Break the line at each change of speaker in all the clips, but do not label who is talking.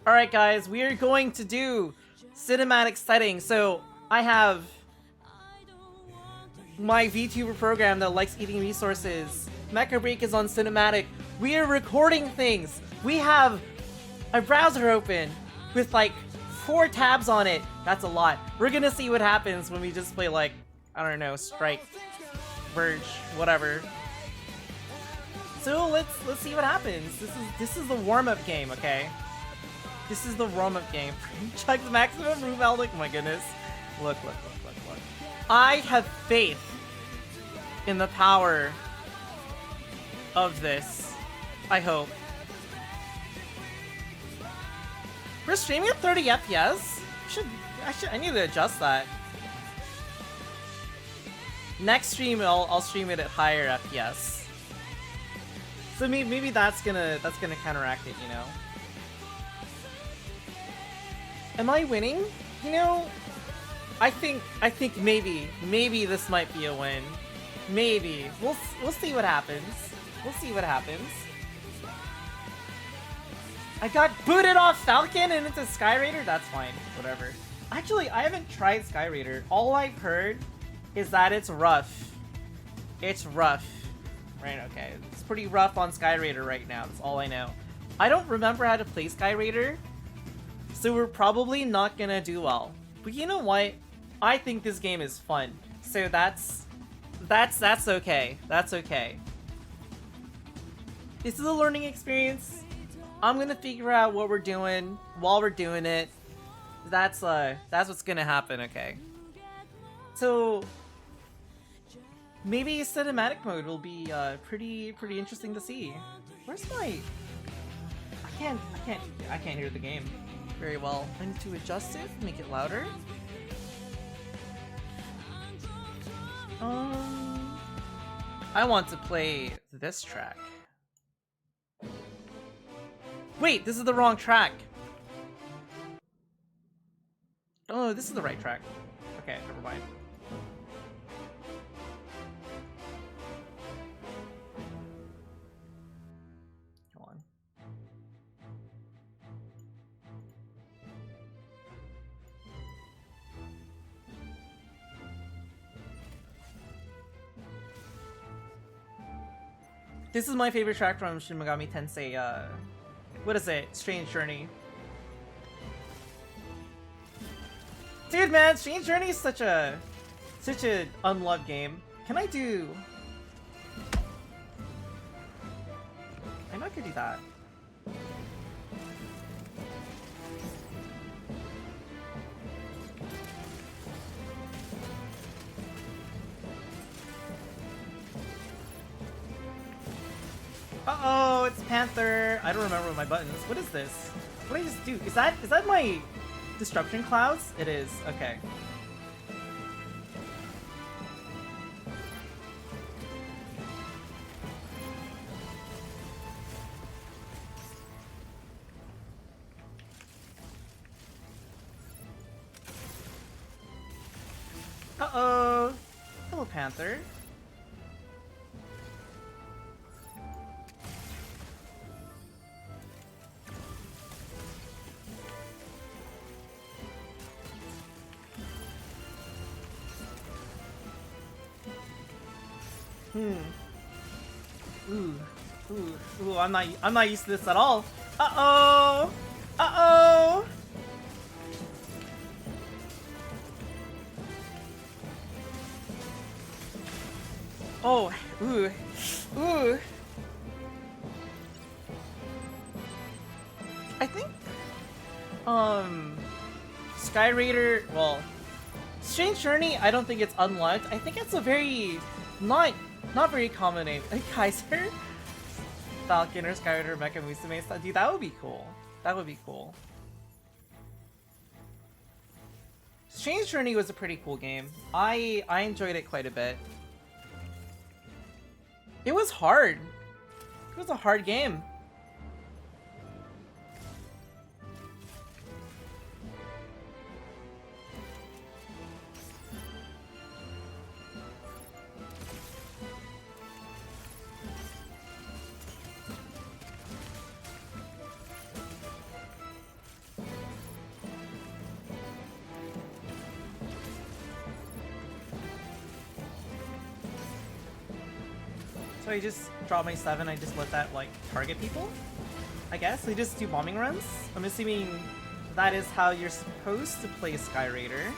Alright guys, we are going to do cinematic settings. So I have my VTuber program that likes eating resources. Mecha Break is on cinematic. We are recording things. We have a browser open with like 4 tabs on it. That's a lot. We're gonna see what happens when we just play like, I don't know, Strike, Verge, whatever. So let's see what happens. This is the warm-up game, okay? This is the warm-up game. Check the maximum room outlook. My goodness. Look. I have faith in the power of this. I hope. We're streaming at 30 FPS? I need to adjust that. Next stream, I'll stream it at higher FPS. So maybe that's gonna counteract it, you know. Am I winning? You know, I think maybe this might be a win. Maybe we'll see what happens. We'll see what happens. I got booted off Falcon and into Skyraider. That's fine. Whatever. Actually, I haven't tried Skyraider. All I've heard is that it's rough. It's rough. Right, okay. It's pretty rough on Skyraider right now. That's all I know. I don't remember how to play Skyraider, so we're probably not gonna do well. But you know what? I think this game is fun. So that's okay. That's okay. This is a learning experience. I'm gonna figure out what we're doing while we're doing it. That's what's gonna happen, okay? So maybe cinematic mode will be pretty interesting to see. Where's my? I can't hear the game very well. I need to adjust it, make it louder. I want to play this track. Wait, this is the wrong track. Oh, this is the right track. Okay, never mind. Come on. This is my favorite track from Shin Megami Tensei, what is it? Strange Journey. Dude, man, Strange Journey is such a unloved game. Can I do? I know I could do that. Uh-oh, it's Panther. I don't remember what my button is. What is this? What did I just do? Is that my Destruction Clouds? It is. Okay. Uh-oh. Hello, Panther. Ooh, I'm not used to this at all. Uh-oh! Uh-oh! Oh, ooh. I think, Skyraider, well, Strange Journey, I don't think it's unlocked. I think it's a very, not very common name. Kaiser? Falcon or Skyraider, Mecha Musume. Dude, that would be cool. That would be cool. Strange Journey was a pretty cool game. I enjoyed it quite a bit. It was hard. It was a hard game. So I just drop my 7, I just let that, like, target people? I guess? They just do bombing runs? I'm assuming that is how you're supposed to play Skyraider.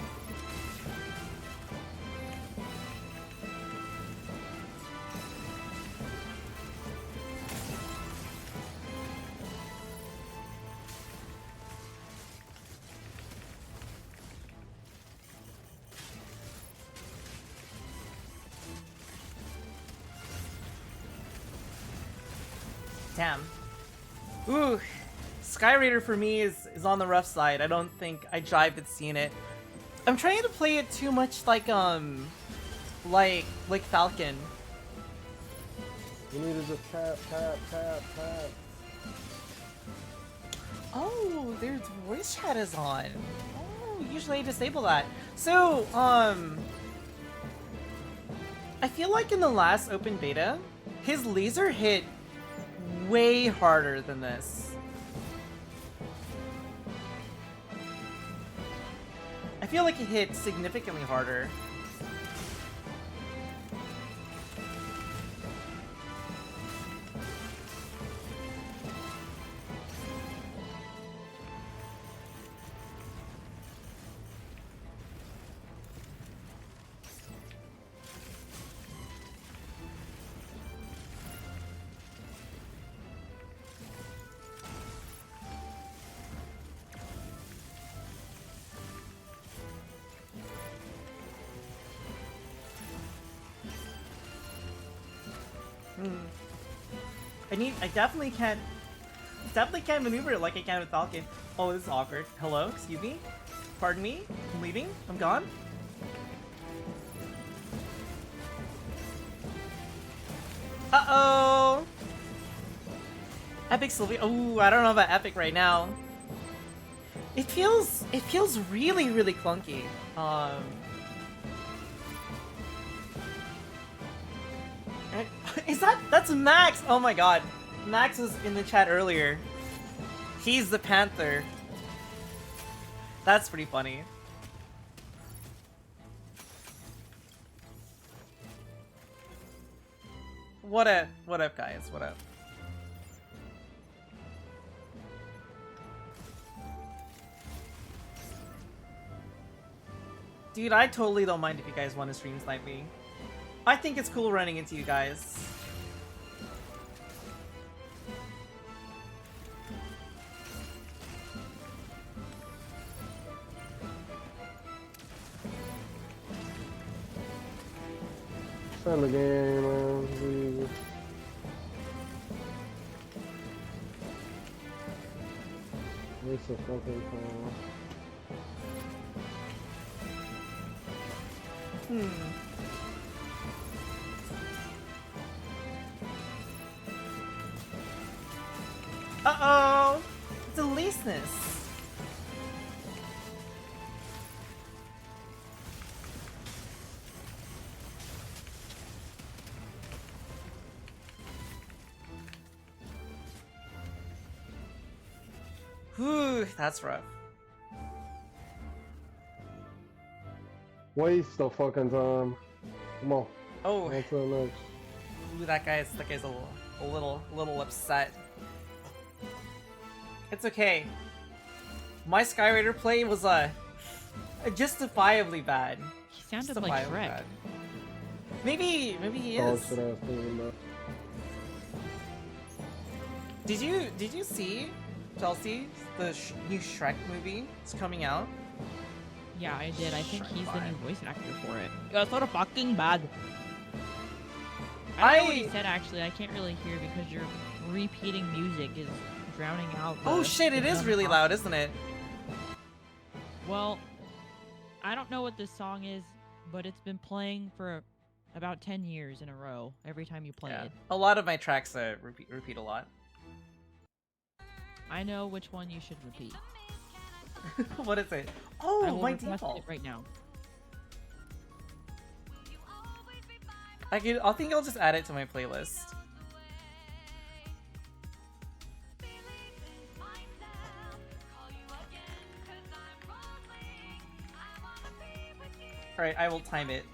Damn. Ooh, Skyraider for me is on the rough side. I don't think I jived at seeing it. I'm trying to play it too much like Falcon.
You need to just tap.
Oh, their voice chat is on. Oh, usually I disable that. So, I feel like in the last open beta, his laser hit way harder than this. I feel like it hit significantly harder. I definitely can't maneuver it like I can with Falcon. Oh, this is awkward. Hello? Excuse me? Pardon me? I'm leaving? I'm gone? Uh-oh! Epic Sylvia. Ooh, I don't know about Epic right now. It feels really, really clunky. That's Max! Oh my god. Max was in the chat earlier. He's the Panther. That's pretty funny. What up, guys? What up? Dude, I totally don't mind if you guys want to stream snipe me. I think it's cool running into you guys.
Send the game, man. Please. Waste of fucking time.
Uh-oh! It's a laceness. Whew, that's rough.
Waste of fucking time. Come on.
Oh.
On to the next.
Ooh, that guy's a little upset. It's okay. My Skyraider play was justifiably bad.
He sounded like Shrek.
Bad. Maybe he is. Did you see, Chelsea, the new Shrek movie? It's coming out.
Yeah, I did. I think he's the new voice actor for it. It's sort of fucking bad. I don't know what he said actually. I can't really hear because your repeating music is drowning out.
Oh shit! It is really loud, isn't it?
Well, I don't know what this song is, but it's been playing for about 10 years in a row. Every time you play it.
A lot of my tracks repeat a lot.
I know which one you should repeat.
What is it? Oh,
I will
my
request
default.
it right now.
I think I'll just add it to my playlist. Alright, I will time it.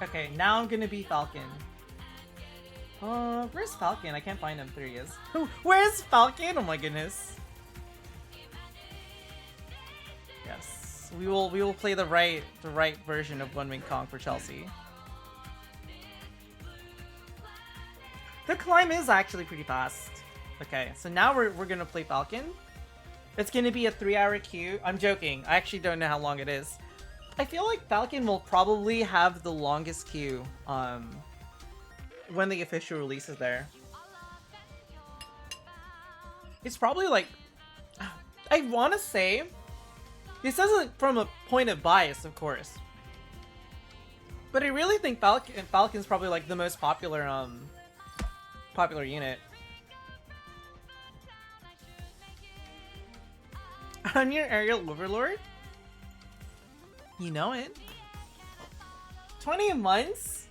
Okay, now I'm gonna be Falcon. Where's Falcon? I can't find him. There he is. Where's Falcon? Oh my goodness. Yes, we will play the right version of One Wing Kong for Chelsea. The climb is actually pretty fast. Okay, so now we're gonna play Falcon. It's gonna be a 3-hour queue. I'm joking. I actually don't know how long it is. I feel like Falcon will probably have the longest queue when the official release is there. It's probably like, I want to say, this isn't from a point of bias, of course, but I really think Falcon's probably like the most popular popular unit. I'm your aerial overlord? You know it. 20 months?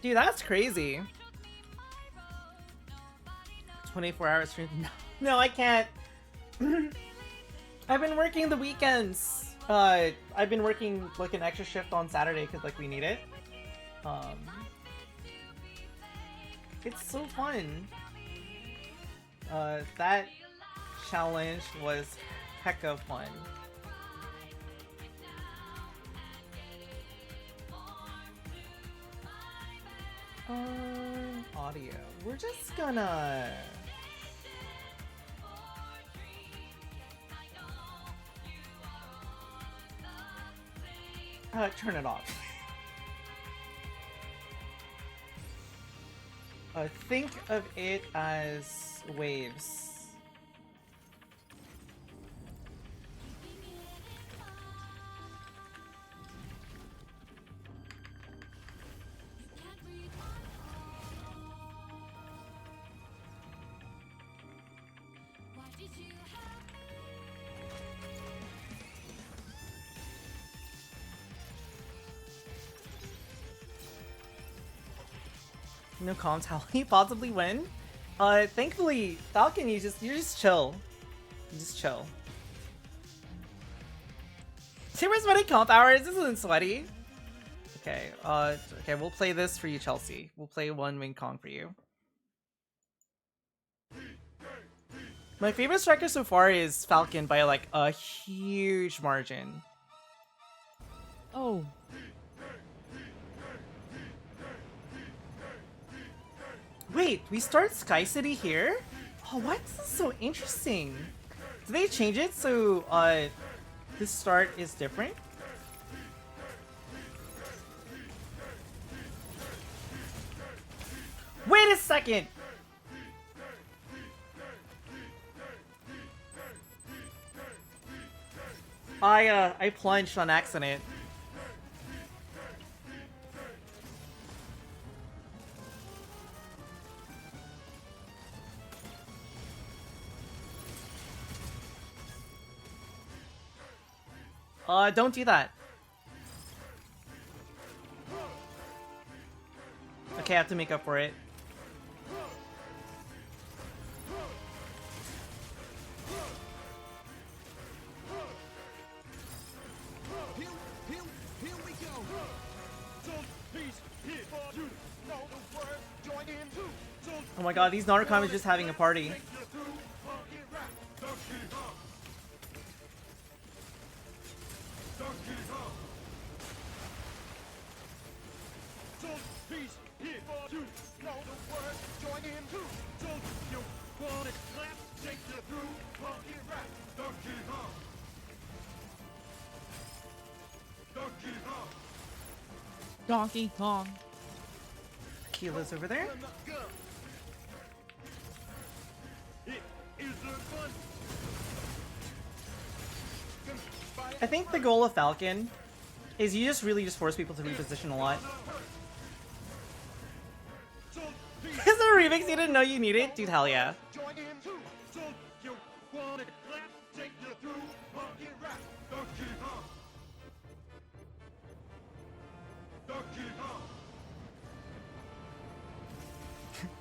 Dude, that's crazy. 24 hours stream. No, I can't. I've been working the weekends. I've been working like an extra shift on Saturday because like we need it. It's so fun. That challenge was hecka fun. Audio. We're just gonna... turn it off. Think of it as waves. No comms, how will he possibly win? Thankfully, Falcon, you just chill. You just chill. Super sweaty comp hours? This isn't sweaty. Okay, okay, we'll play this for you, Chelsea. We'll play One Wing Kong for you. My favorite striker so far is Falcon by like a huge margin.
Oh.
Wait, we start Sky City here? Oh, what? This is so interesting. Did they change it so this start is different? Wait a second! I plunged on accident. Don't do that. Okay, I have to make up for it. Oh my god, these Narcom is just having a party.
Donkey Kong.
Kila's over there. I think the goal of Falcon is you just really force people to reposition a lot. Is there a remix you didn't know you needed? Dude, hell yeah.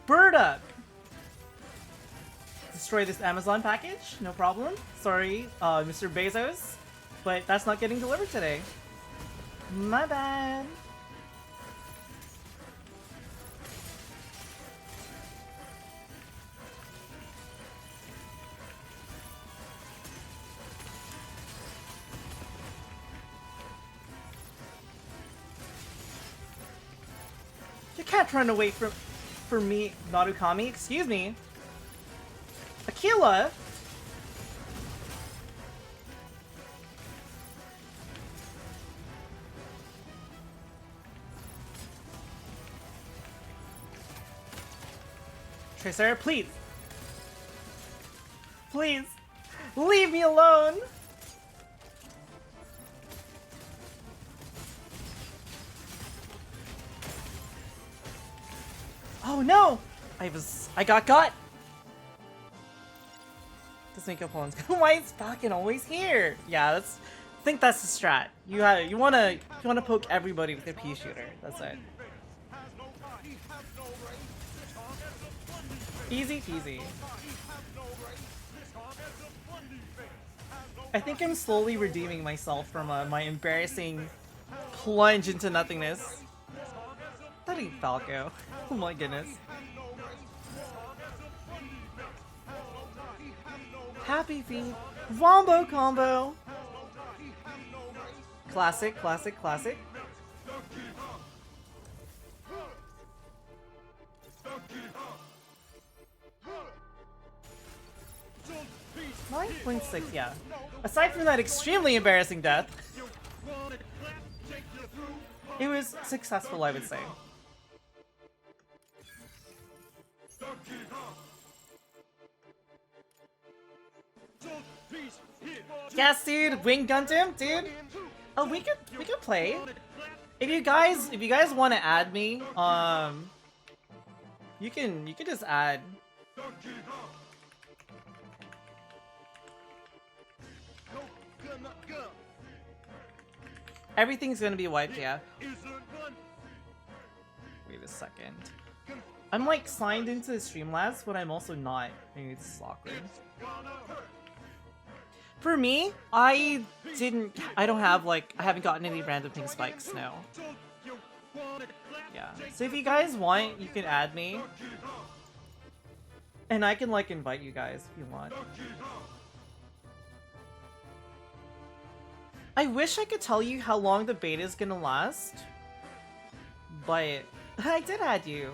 Bird up! Destroy this Amazon package? No problem. Sorry, Mr. Bezos, but that's not getting delivered today. My bad. You can't run away from me, Narukami. Excuse me. Aquila. Tracer, please. Please. Leave me alone. Oh no! I got got! This make up ones. Why is Falcon always here? Yeah, I think that's the strat. You wanna poke everybody with your pea shooter. That's it. Easy peasy. I think I'm slowly redeeming myself from my embarrassing plunge into nothingness. That ain't Falco. Oh my goodness. Happy feet. Wombo combo. Classic, classic, classic. .6, yeah. Aside from that extremely embarrassing death, it was successful, I would say. Yes, dude, wing Gundam, dude. Oh, we could play. If you guys want to add me, you can just add. Everything's gonna be wiped, yeah. Wait a second. I'm like signed into the Streamlabs, but I'm also not. Maybe it's awkward. For me, I don't have like, I haven't gotten any random ping spikes, no. Yeah, so if you guys want, you can add me. And I can like invite you guys if you want. I wish I could tell you how long the beta is gonna last, but I did add you.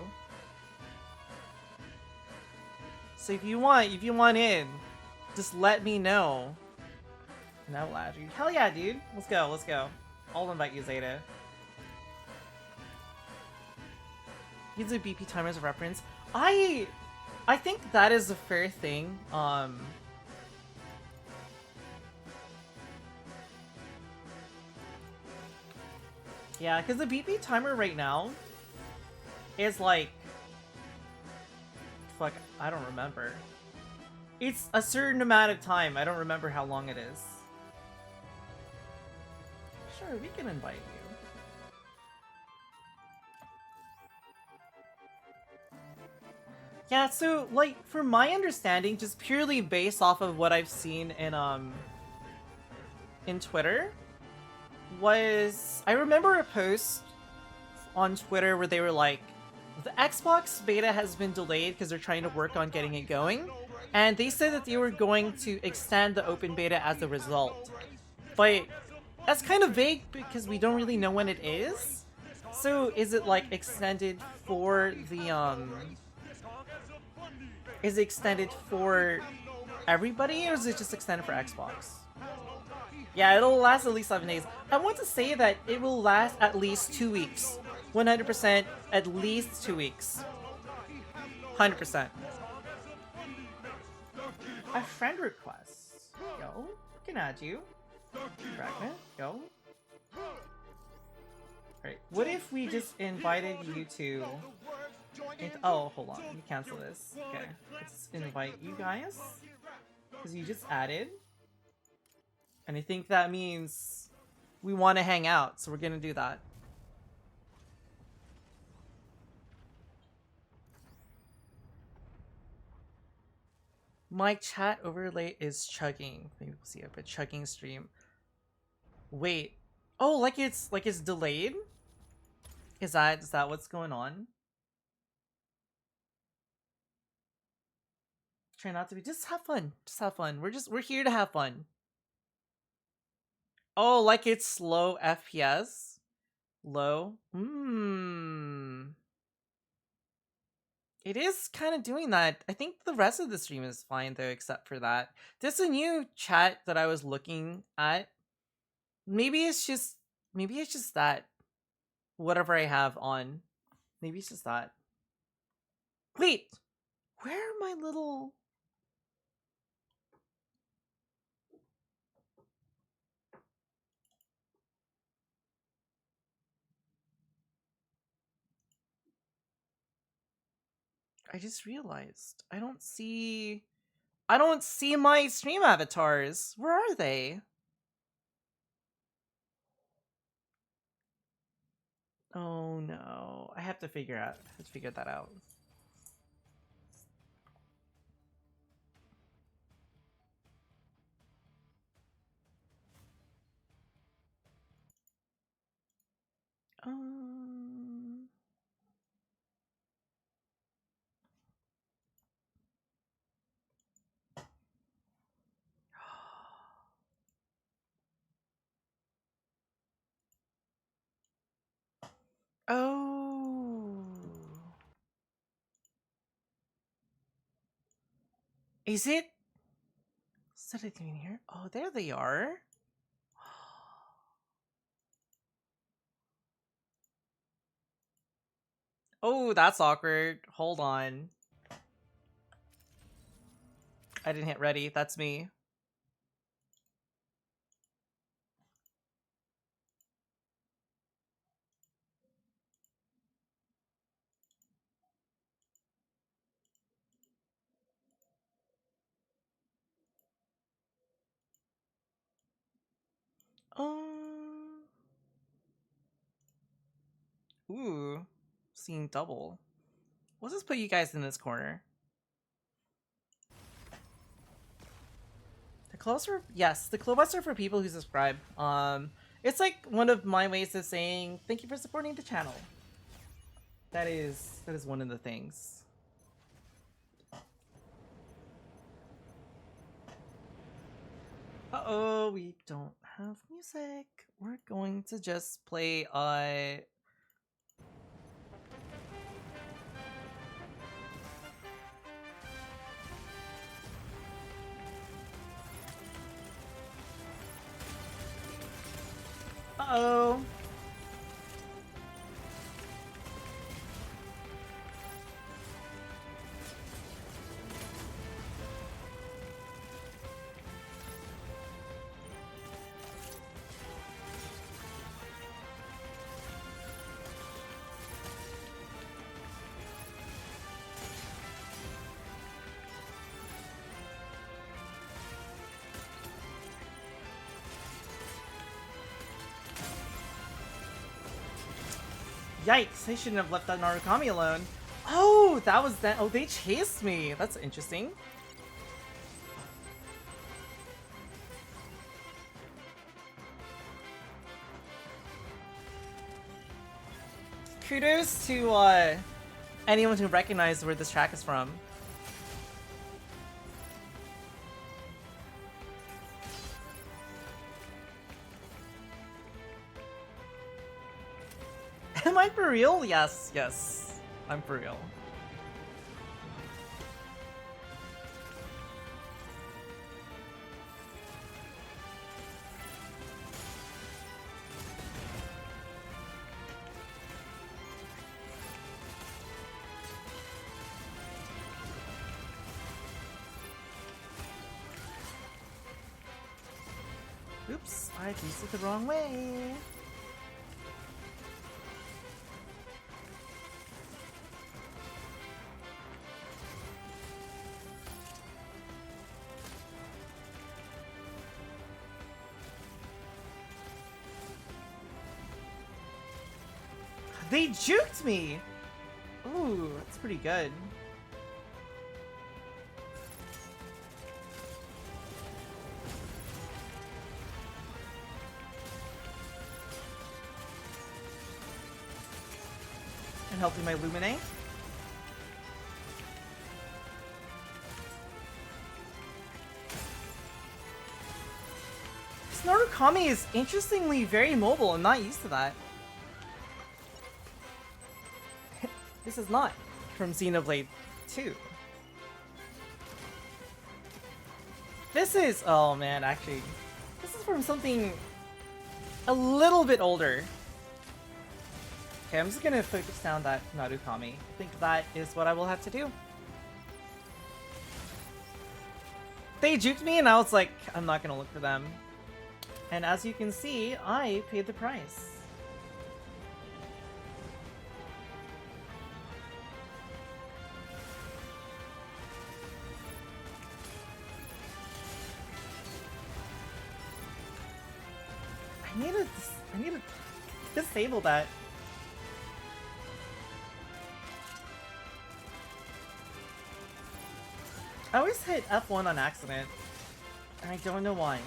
So if you want in, just let me know. And I will add you. Hell yeah, dude. Let's go, let's go. I'll invite you, Zeta. Use the BP timer as a reference. I think that is a fair thing. Yeah, because the BP timer right now is like... Fuck, I don't remember. It's a certain amount of time. I don't remember how long it is. Sure, we can invite you. Yeah, so, like, from my understanding, just purely based off of what I've seen in Twitter, was... I remember a post on Twitter where they were like, the Xbox beta has been delayed because they're trying to work on getting it going, and they said that they were going to extend the open beta as a result. But that's kind of vague because we don't really know when it is. So is it like extended for the is it extended for everybody, or is it just extended for Xbox? Yeah, it'll last at least 7 days. I want to say that it will last at least 2 weeks. 100%, at least 2 weeks. 100%. A friend request. Go. Can add you. Fragment. Go. Alright, what if we just invited you to... Oh, hold on. Let me cancel this. Okay, let's invite you guys. Because you just added. And I think that means we want to hang out, so we're gonna do that. My chat overlay is chugging. Maybe we'll see it, but chugging stream. Wait, Oh, like it's delayed? Is that what's going on? Try not to be. Just have fun. Just have fun. We're here to have fun. Oh, like it's slow FPS? Low? It is kind of doing that. I think the rest of the stream is fine though, except for that. There's a new chat that I was looking at. Maybe it's just that. Whatever I have on. Maybe it's just that. Wait! Where are my little... I just realized I don't see my stream avatars. Where are they? Oh no. I have to figure that out. Um Oh. Is it? What's it doing here? Oh, there they are. Oh, that's awkward. Hold on. I didn't hit ready. That's me. Um. Ooh. Seeing double. Let's just put you guys in this corner. The closer, yes, the clubs are for people who subscribe. It's like one of my ways of saying thank you for supporting the channel. That is one of the things. Uh-oh, we don't have music. We're going to just play uh-oh. Yikes, I shouldn't have left that Narukami alone. Oh, that was that. Oh, they chased me. That's interesting. Kudos to anyone who recognized where this track is from. Am I for real? Yes, yes. I'm for real. Oops, I used it the wrong way. They juked me! Ooh, that's pretty good. can help with my Lumine. This Narukami is interestingly very mobile. I'm not used to that. This is not from Xenoblade 2. This is, oh man, actually, this is from something a little bit older. Okay, I'm just gonna focus down that Narukami. I think that is what I will have to do. They juked me and I was like, I'm not gonna look for them. And as you can see, I paid the price. I need to disable that. I always hit F1 on accident, and I don't know why.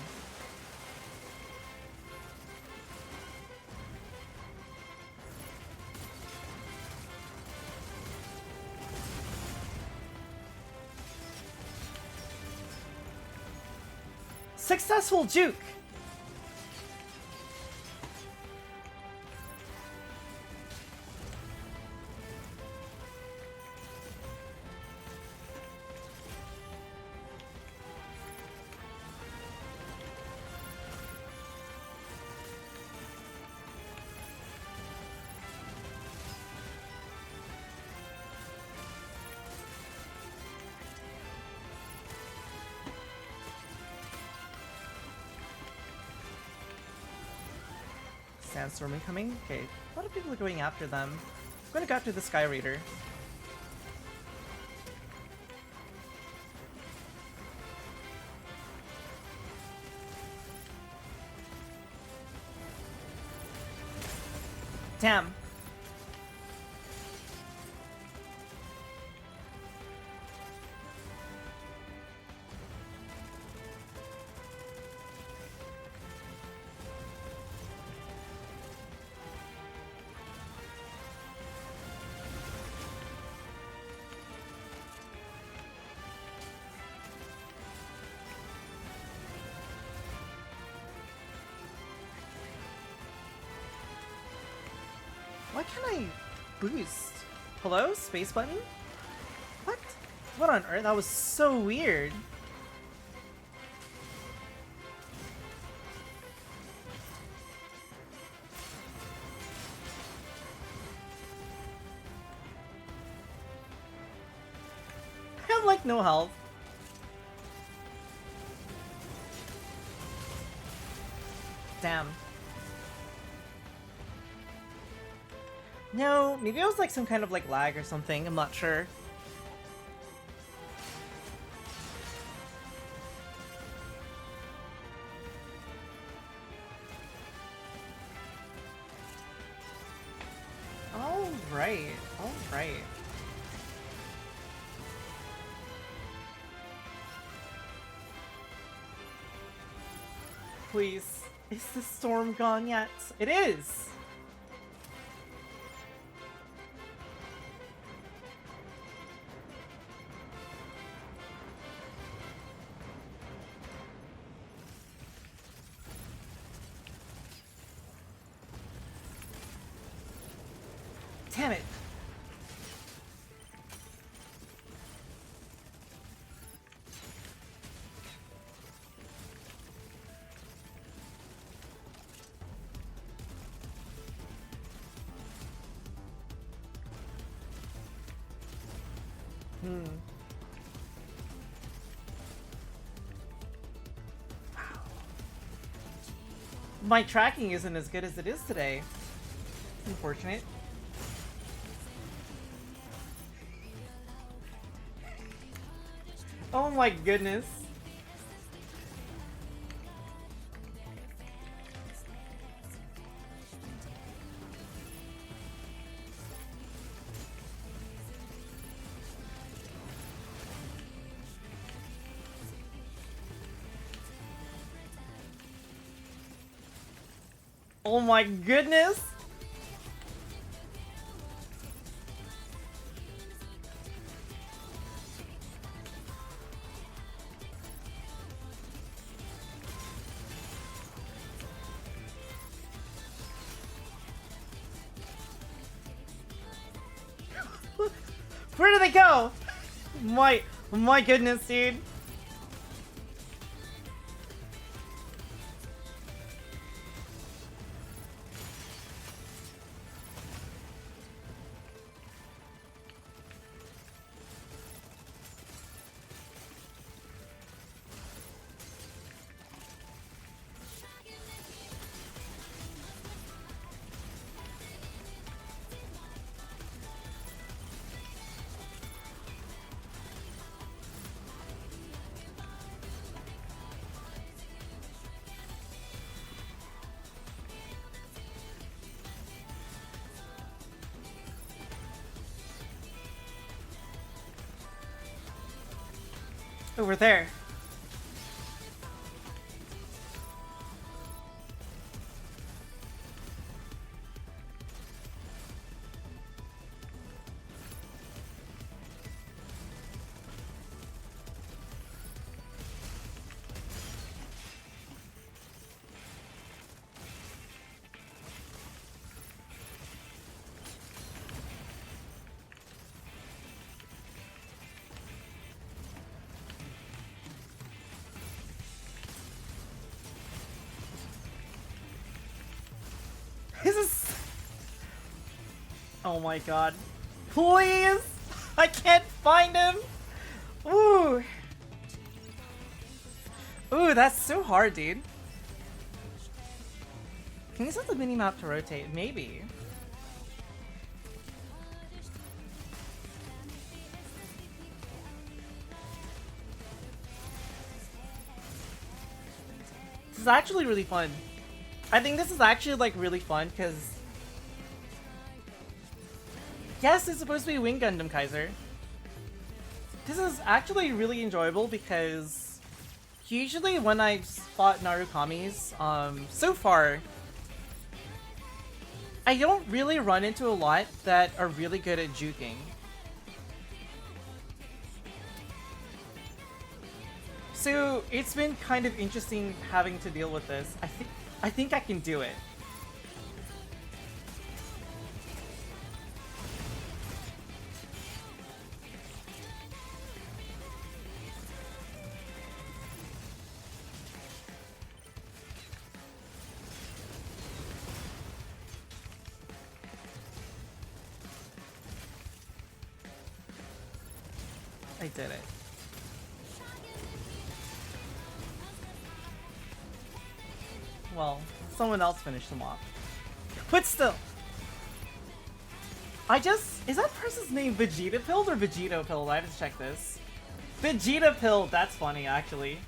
Successful juke! Sandstorm incoming? Okay, a lot of people are going after them. I'm gonna go after the Skyraider. Damn. Why can't I boost? Hello? Space button? What? What on earth? That was so weird. I have like no health. Damn. No, maybe it was like some kind of like lag or something, I'm not sure. Alright, alright. Please, is the storm gone yet? It is! Damn it! My tracking isn't as good as it is today. Unfortunate. Oh my goodness. Oh my goodness! Where did they go? My goodness, dude. Over there. This is... Oh my god. Please! I can't find him! Ooh. Ooh, that's so hard, dude. Can you set the mini-map to rotate? Maybe. This is actually really fun. I think this is actually like really fun because yes, it's supposed to be Wing Gundam Kaiser. This is actually really enjoyable because usually when I've fought Narukamis, so far I don't really run into a lot that are really good at juking. So it's been kind of interesting having to deal with this. I think I can do it. I did it. Well, someone else finished them off. But still! Is that person's name Vegeta Pilled or Vegito Pilled? I have to check this. Vegeta Pilled, that's funny actually.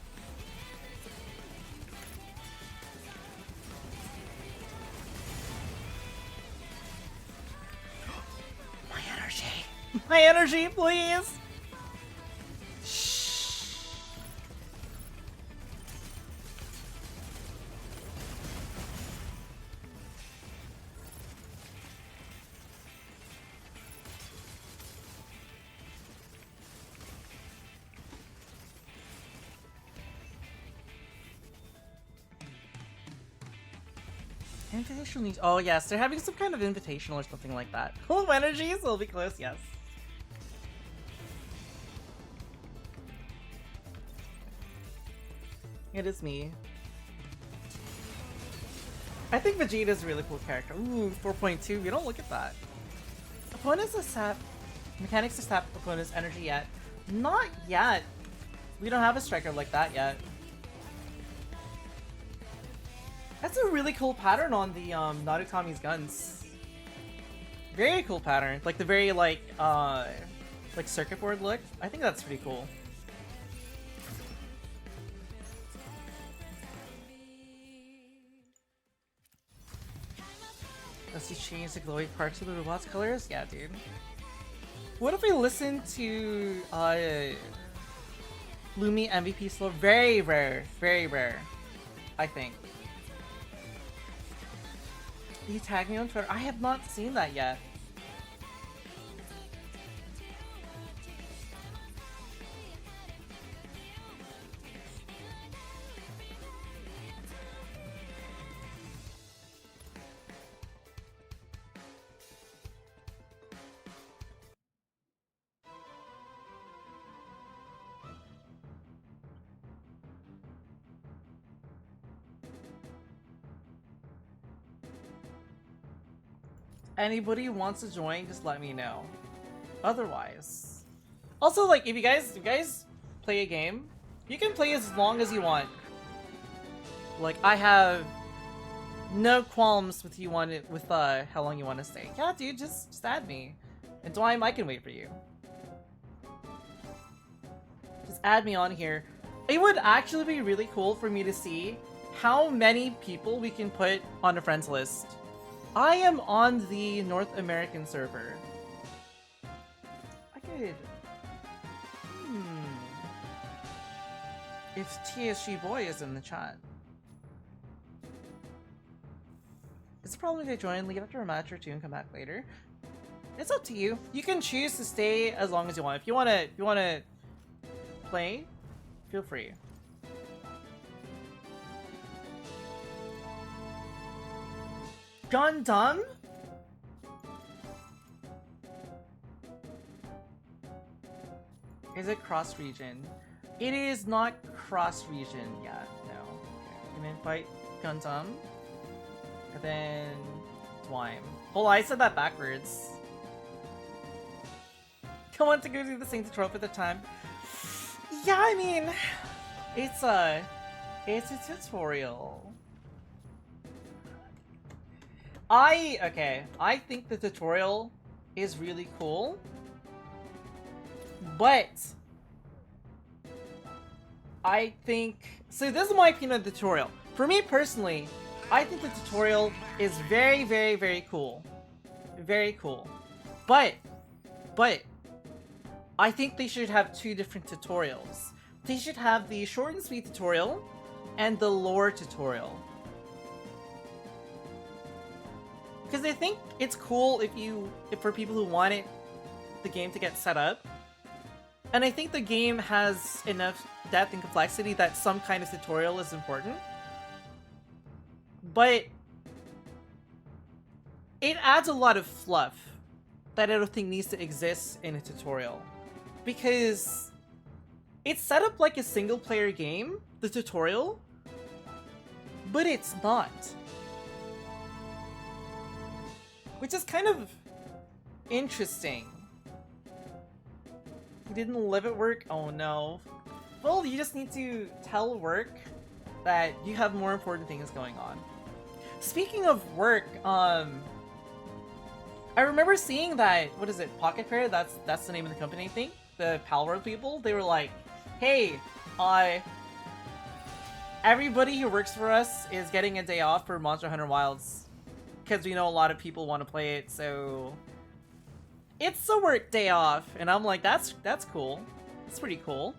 My energy! My energy, please! Invitational needs. Oh yes, they're having some kind of invitational or something like that. Full of energies will be close, yes. It is me. I think Vegeta's a really cool character. Ooh, 4.2. We don't look at that. Opponents sap. Mechanics to sap opponents' energy yet. Not yet. We don't have a striker like that yet. That's a really cool pattern on the Narukami's guns. Very cool pattern. Like the very like circuit board look. I think that's pretty cool. Does he change the glowy parts of the robot's colors? Yeah, dude. What if we listen to Lumi MVP slow? Very rare. Very rare. I think. He tagged me on Twitter. I have not seen that yet. anybody wants to join, just let me know. Otherwise. Also, like, if you guys play a game, you can play as long as you want. Like, I have no qualms with how long you want to stay. Yeah, dude, just add me. And Dwime, I can wait for you. Just add me on here. It would actually be really cool for me to see how many people we can put on a friends list. I am on the North American server. I could... If TSG Boy is in the chat. It's probably to join, leave after a match or two and come back later. It's up to you. You can choose to stay as long as you want. If you wanna play, feel free. Gundam? Is it cross-region? It is not cross-region yet, no. Okay. I'm gonna invite Gundam. And then Dwime. Oh, I said that backwards. Don't want to go do the same tutorial at the time. Yeah, I mean, it's a tutorial. I think the tutorial is really cool, but I think, so this is my opinion of the tutorial. For me personally, I think the tutorial is very, very, very cool. Very cool. But I think they should have two different tutorials. They should have the short and sweet tutorial and the lore tutorial. Because I think it's cool if for people who want the game to get set up. And I think the game has enough depth and complexity that some kind of tutorial is important. But it adds a lot of fluff that I don't think needs to exist in a tutorial. Because it's set up like a single player game, the tutorial, but it's not. Which is kind of interesting. You didn't live at work? Oh no. Well, you just need to tell work that you have more important things going on. Speaking of work, I remember seeing that, what is it, Pocket Pair? That's the name of the company, I think? The Palworld people? They were like, hey, everybody who works for us is getting a day off for Monster Hunter Wilds. Because we know a lot of people want to play it, so it's a work day off. And I'm like, that's cool. It's pretty cool.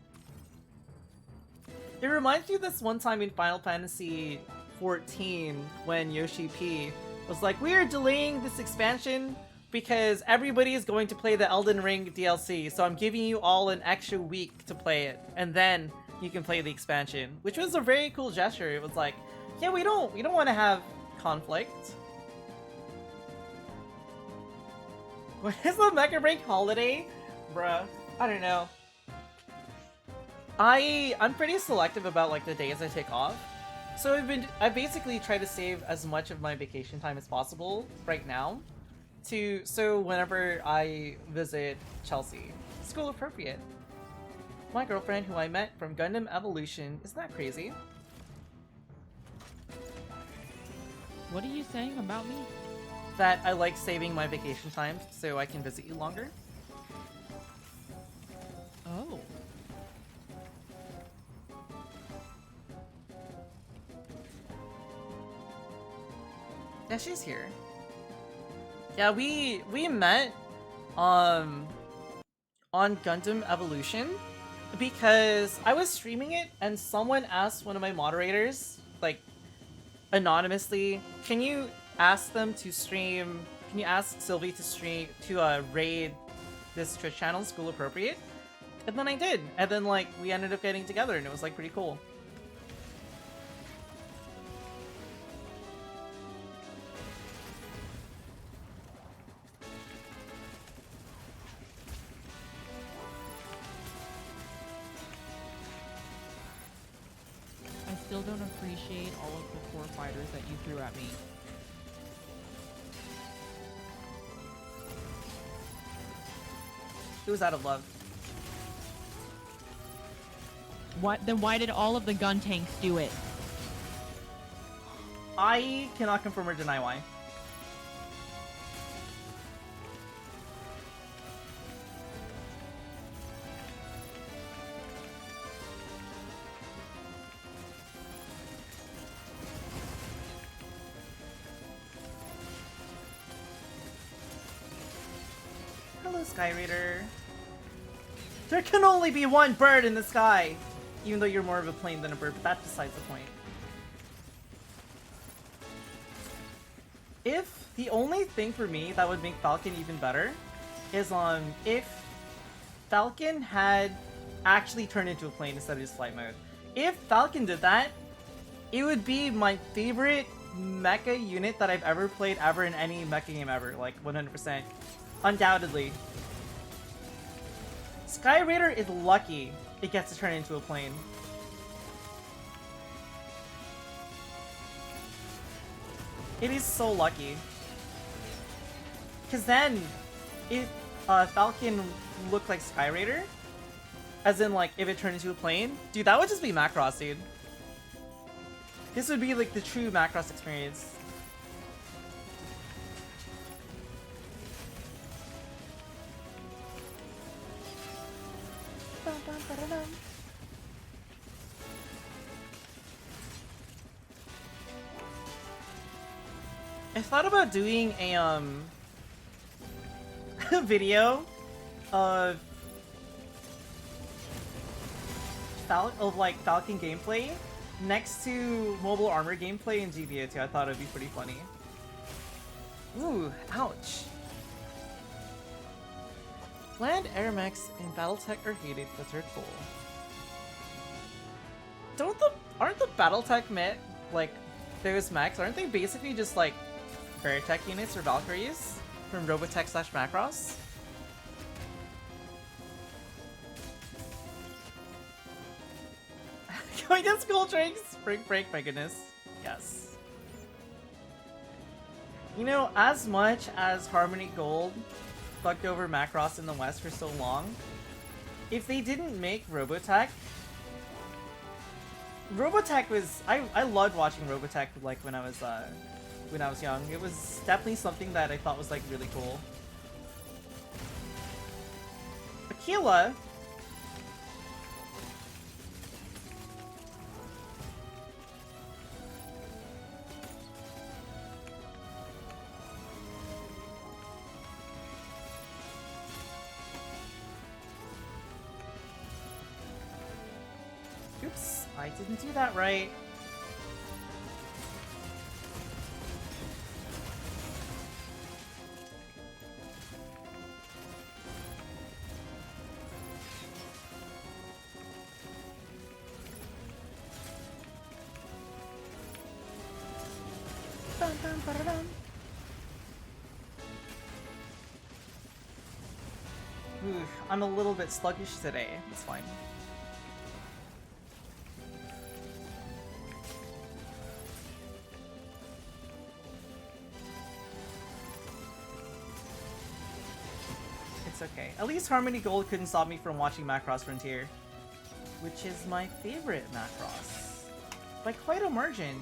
It reminds me of this one time in Final Fantasy 14 when Yoshi P was like, we are delaying this expansion because everybody is going to play the Elden Ring DLC, so I'm giving you all an extra week to play it, and then you can play the expansion, which was a very cool gesture. It was like, yeah, we don't want to have conflict. What is the Mecha Break holiday? Bruh, I don't know. I'm pretty selective about like the days I take off. So I basically try to save as much of my vacation time as possible right now so whenever I visit Chelsea. School appropriate. My girlfriend who I met from Gundam Evolution, isn't that crazy?
What are you saying about me?
That I like saving my vacation time so I can visit you longer.
Oh.
Yeah, she's here. Yeah, we met on Gundam Evolution because I was streaming it and someone asked one of my moderators, like, anonymously, can you ask Sylvie to stream, to raid this Twitch channel, School Appropriate? And then I did, and then like, we ended up getting together and it was like pretty cool.
I still don't appreciate all of the poor fighters that you threw at me.
It was out of love.
What? Then why did all of the gun tanks do it?
I cannot confirm or deny why. Hello, Skyraider. There can only be one bird in the sky! Even though you're more of a plane than a bird, but that's besides the point. If the only thing for me that would make Falcon even better is if Falcon had actually turned into a plane instead of just flight mode. If Falcon did that, it would be my favorite mecha unit that I've ever played ever in any mecha game ever, like 100%. Undoubtedly. Skyraider is lucky it gets to turn into a plane. It is so lucky. Because then, if Falcon looked like Skyraider, as in like if it turned into a plane, dude, that would just be Macross, dude. This would be like the true Macross experience. I thought about doing a video of Falcon gameplay next to mobile armor gameplay in GBO2. I thought it'd be pretty funny. Ooh, ouch. Land air mechs in BattleTech are hated, but they're cool. Aren't the BattleTech mech, like, those mechs, aren't they basically just like Veritech units or Valkyries from Robotech / Macross? Going to school drinks! Spring break, my goodness. Yes. You know, as much as Harmony Gold fucked over Macross in the West for so long, if they didn't make Robotech was I loved watching Robotech like when I was young. It was definitely something that I thought was like really cool. Aquila. Oops, I didn't do that right. Dun, dun, ba-da-dun. Ooh, I'm a little bit sluggish today. It's fine. It's okay. At least Harmony Gold couldn't stop me from watching Macross Frontier, which is my favorite Macross by quite a margin.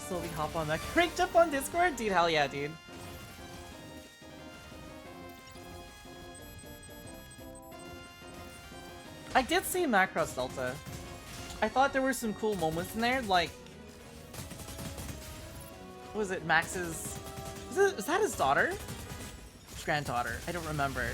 Slowly hop on Mecha Break, jump on Discord? Dude, hell yeah, dude. I did see Macross Delta. I thought there were some cool moments in there, like... What was it, Max's... Is that his daughter? His granddaughter, I don't remember.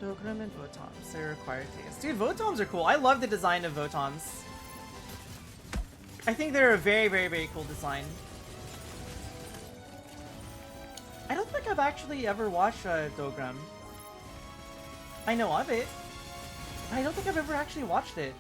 Dogram and Votoms, they're required taste. Dude, Votoms are cool. I love the design of Votoms. I think they're a very, very, very cool design. I don't think I've actually ever watched Dogram. I know of it. I don't think I've ever actually watched it.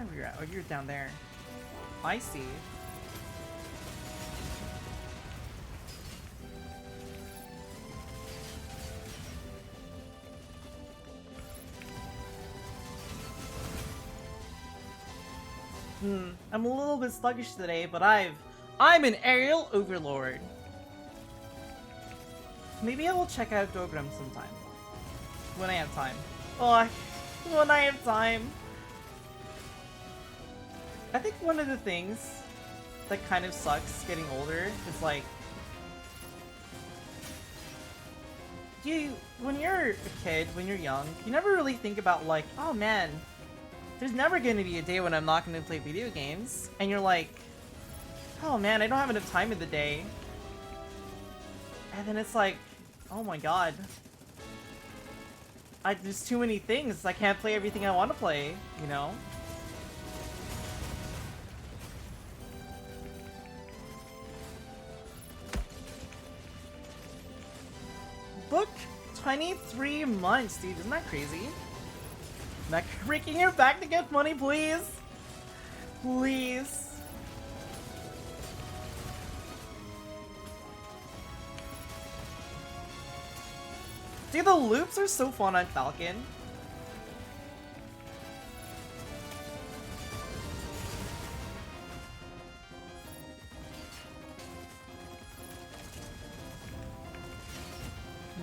where you're at. Oh, you're down there. I see. I'm a little bit sluggish today, but I'm an aerial overlord. Maybe I will check out Dogram sometime. When I have time. Oh, when I have time. I think one of the things that kind of sucks getting older is like, when you're a kid, when you're young, you never really think about like, oh man, there's never going to be a day when I'm not going to play video games. And you're like, oh man, I don't have enough time in the day. And then it's like, oh my god. There's too many things. I can't play everything I want to play, you know? Book 23 months, dude. Isn't that crazy? Mecha breaking your back to get money, please. Please. Dude, the loops are so fun on Falcon.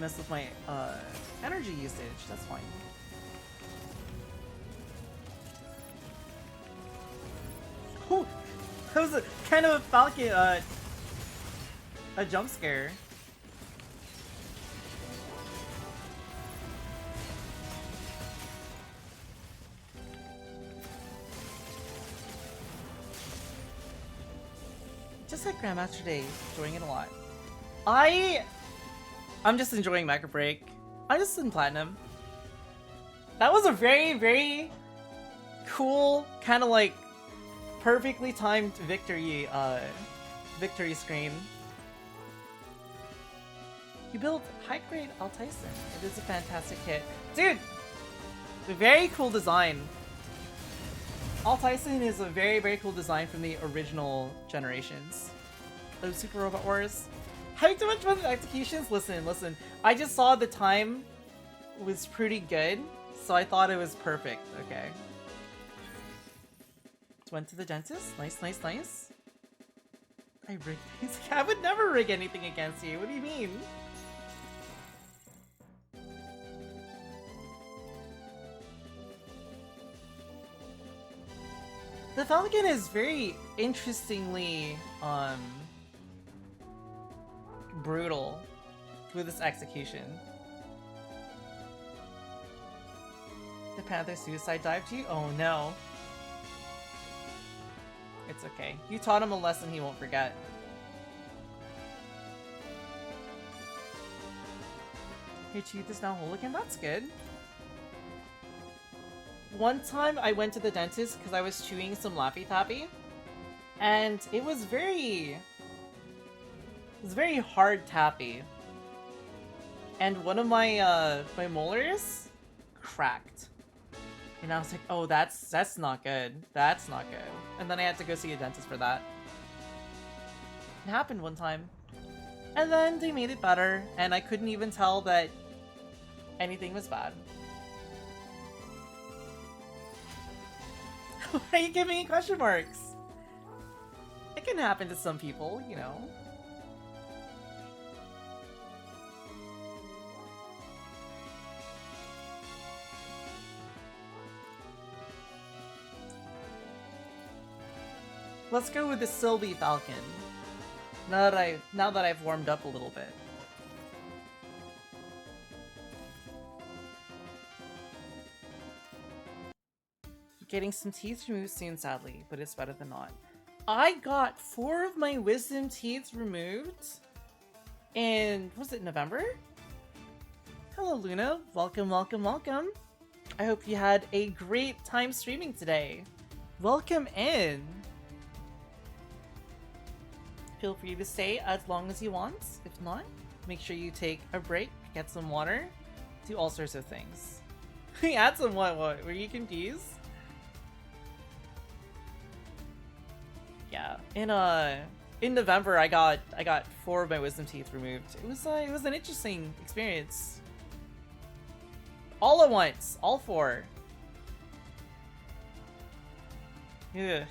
Mess with my energy usage. That's fine. Oh, that was kind of a Falcon a jump scare. Just like Grandmaster Day, enjoying it a lot. I'm just enjoying Mecha Break. I'm just in Platinum. That was a very, very cool, kind of like perfectly timed victory screen. You built high-grade Altyson. It is a fantastic kit. Dude! A very cool design. Altyson is a very, very cool design from the original generations of Super Robot Wars. Having too much fun with executions? Listen. I just saw the time was pretty good, so I thought it was perfect. Okay. Just went to the dentist. Nice. I rigged things. I would never rig anything against you. What do you mean? The Falcon is very interestingly, brutal with its execution. The Panther suicide dived you? Oh no. It's okay. You taught him a lesson he won't forget. Your tooth is now whole again? That's good. One time I went to the dentist because I was chewing some Laffy Taffy, and it was very hard taffy, and one of my my molars cracked, and I was like, oh, that's not good. That's not good. And then I had to go see a dentist for that. It happened one time, and then they made it better, and I couldn't even tell that anything was bad. Why are you giving me question marks? It can happen to some people, you know. Let's go with the Sylvie Falcon. Now that I've warmed up a little bit. Getting some teeth removed soon, sadly, but it's better than not. I got 4 of my wisdom teeth removed in, was it November? Hello, Luna. Welcome. I hope you had a great time streaming today. Welcome in. Feel free to stay as long as you want. If not, make sure you take a break, get some water, do all sorts of things. Add some what? Were you confused? yeah. In November, I got 4 of my wisdom teeth removed. It was an interesting experience. All at once, all 4. Ugh.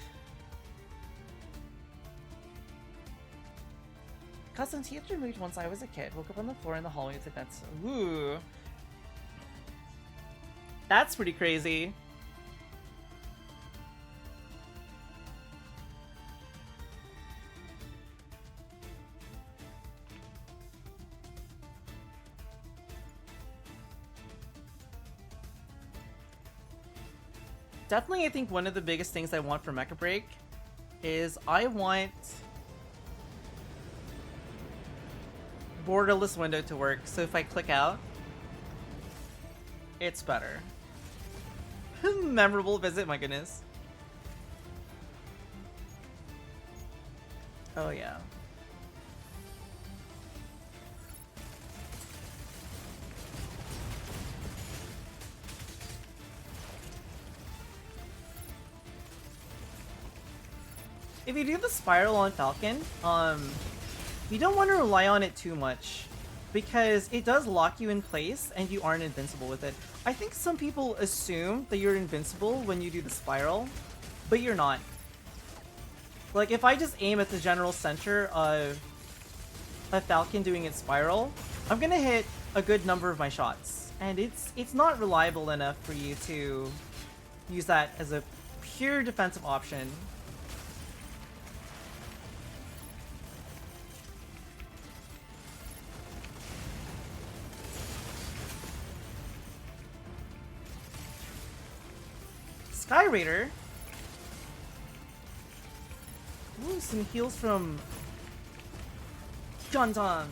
Got some teeth removed once I was a kid. Woke up on the floor in the hallway with a bed. Ooh. That's pretty crazy. Definitely, I think one of the biggest things I want for Mecha Break is I want borderless window to work, so if I click out, it's better. Memorable visit, my goodness. Oh yeah. If you do the spiral on Falcon, you don't want to rely on it too much, because it does lock you in place and you aren't invincible with it. I think some people assume that you're invincible when you do the spiral, but you're not. Like, if I just aim at the general center of a Falcon doing its spiral, I'm gonna hit a good number of my shots, and it's not reliable enough for you to use that as a pure defensive option. Skyraider. Ooh, some heals from Gundam.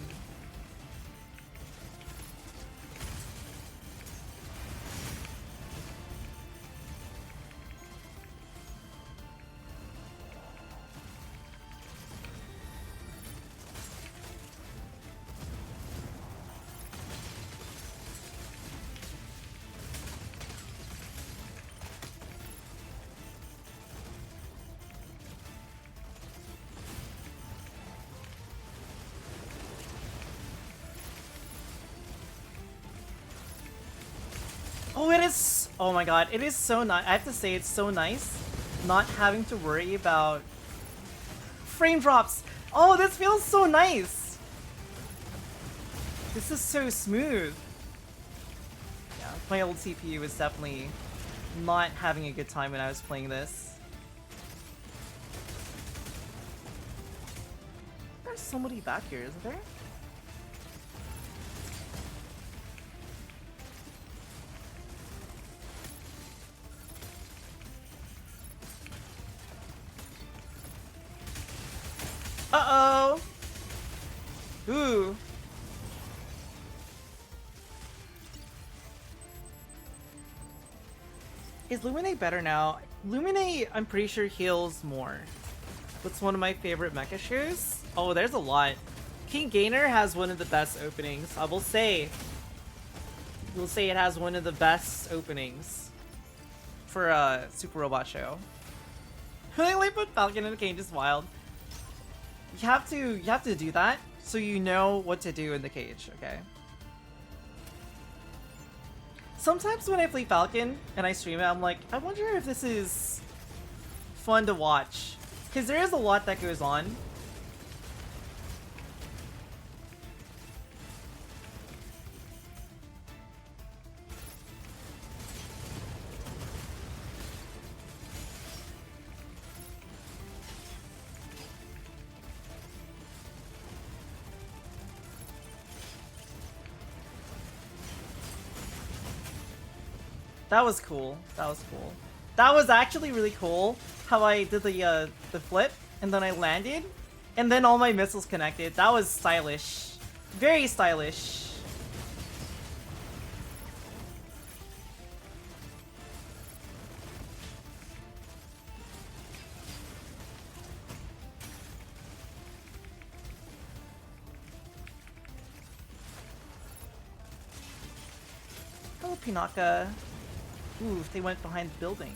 Oh, it is. Oh my god, it is so nice. I have to say, it's so nice not having to worry about frame drops. Oh, this feels so nice. This is so smooth. Yeah, my old CPU was definitely not having a good time when I was playing this. There's somebody back here, isn't there? Uh-oh! Ooh. Is Lumine better now? Lumine, I'm pretty sure, heals more. What's one of my favorite mecha shoes? Oh, there's a lot. King Gainer has one of the best openings. I will say it has one of the best openings for a Super Robot show. They put Falcon in a cage is wild. You have to do that so you know what to do in the cage, okay? Sometimes when I play Falcon and I stream it, I'm like, I wonder if this is fun to watch. Because there is a lot that goes on. That was cool. That was cool. That was actually really cool how I did the flip and then I landed and then all my missiles connected. That was stylish. Very stylish. Hello, Pinaka. Ooh, they went behind the building.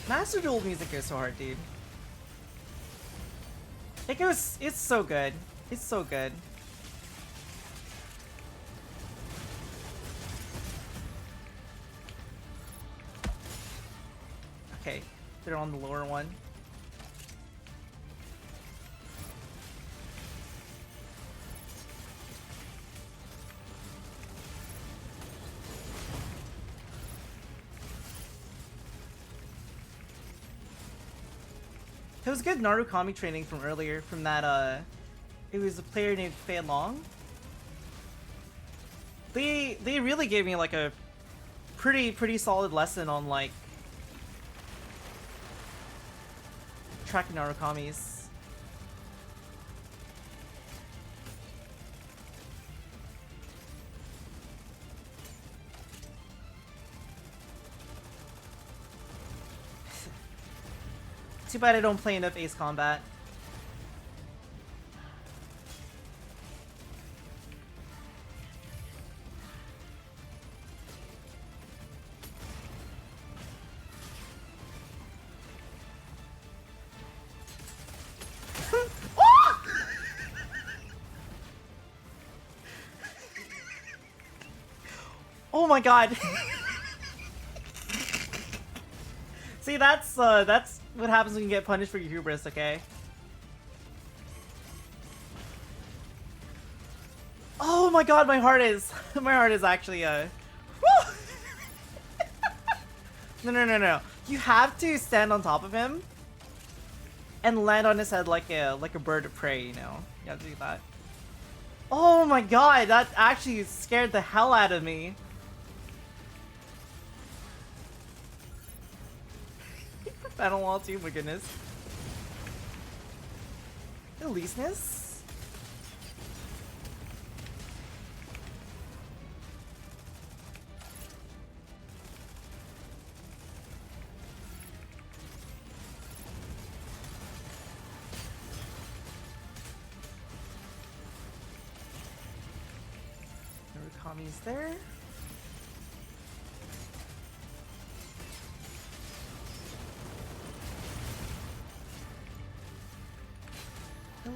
Master Duel music goes so hard, dude. It's so good. It's so good. Okay, they're on the lower one. It was good Narukami training from earlier, from that, it was a player named Fei Long. They really gave me like a pretty solid lesson on like tracking Narukamis. Too bad I don't play enough Ace Combat. Oh my god. See, that's what happens when you get punished for your hubris, okay? Oh my god, my heart is actually no. No. You have to stand on top of him and land on his head like a bird of prey, you know. You have to do that. Oh my god, that actually scared the hell out of me. Battle wall too, my goodness. Eliseness? Narukami's there.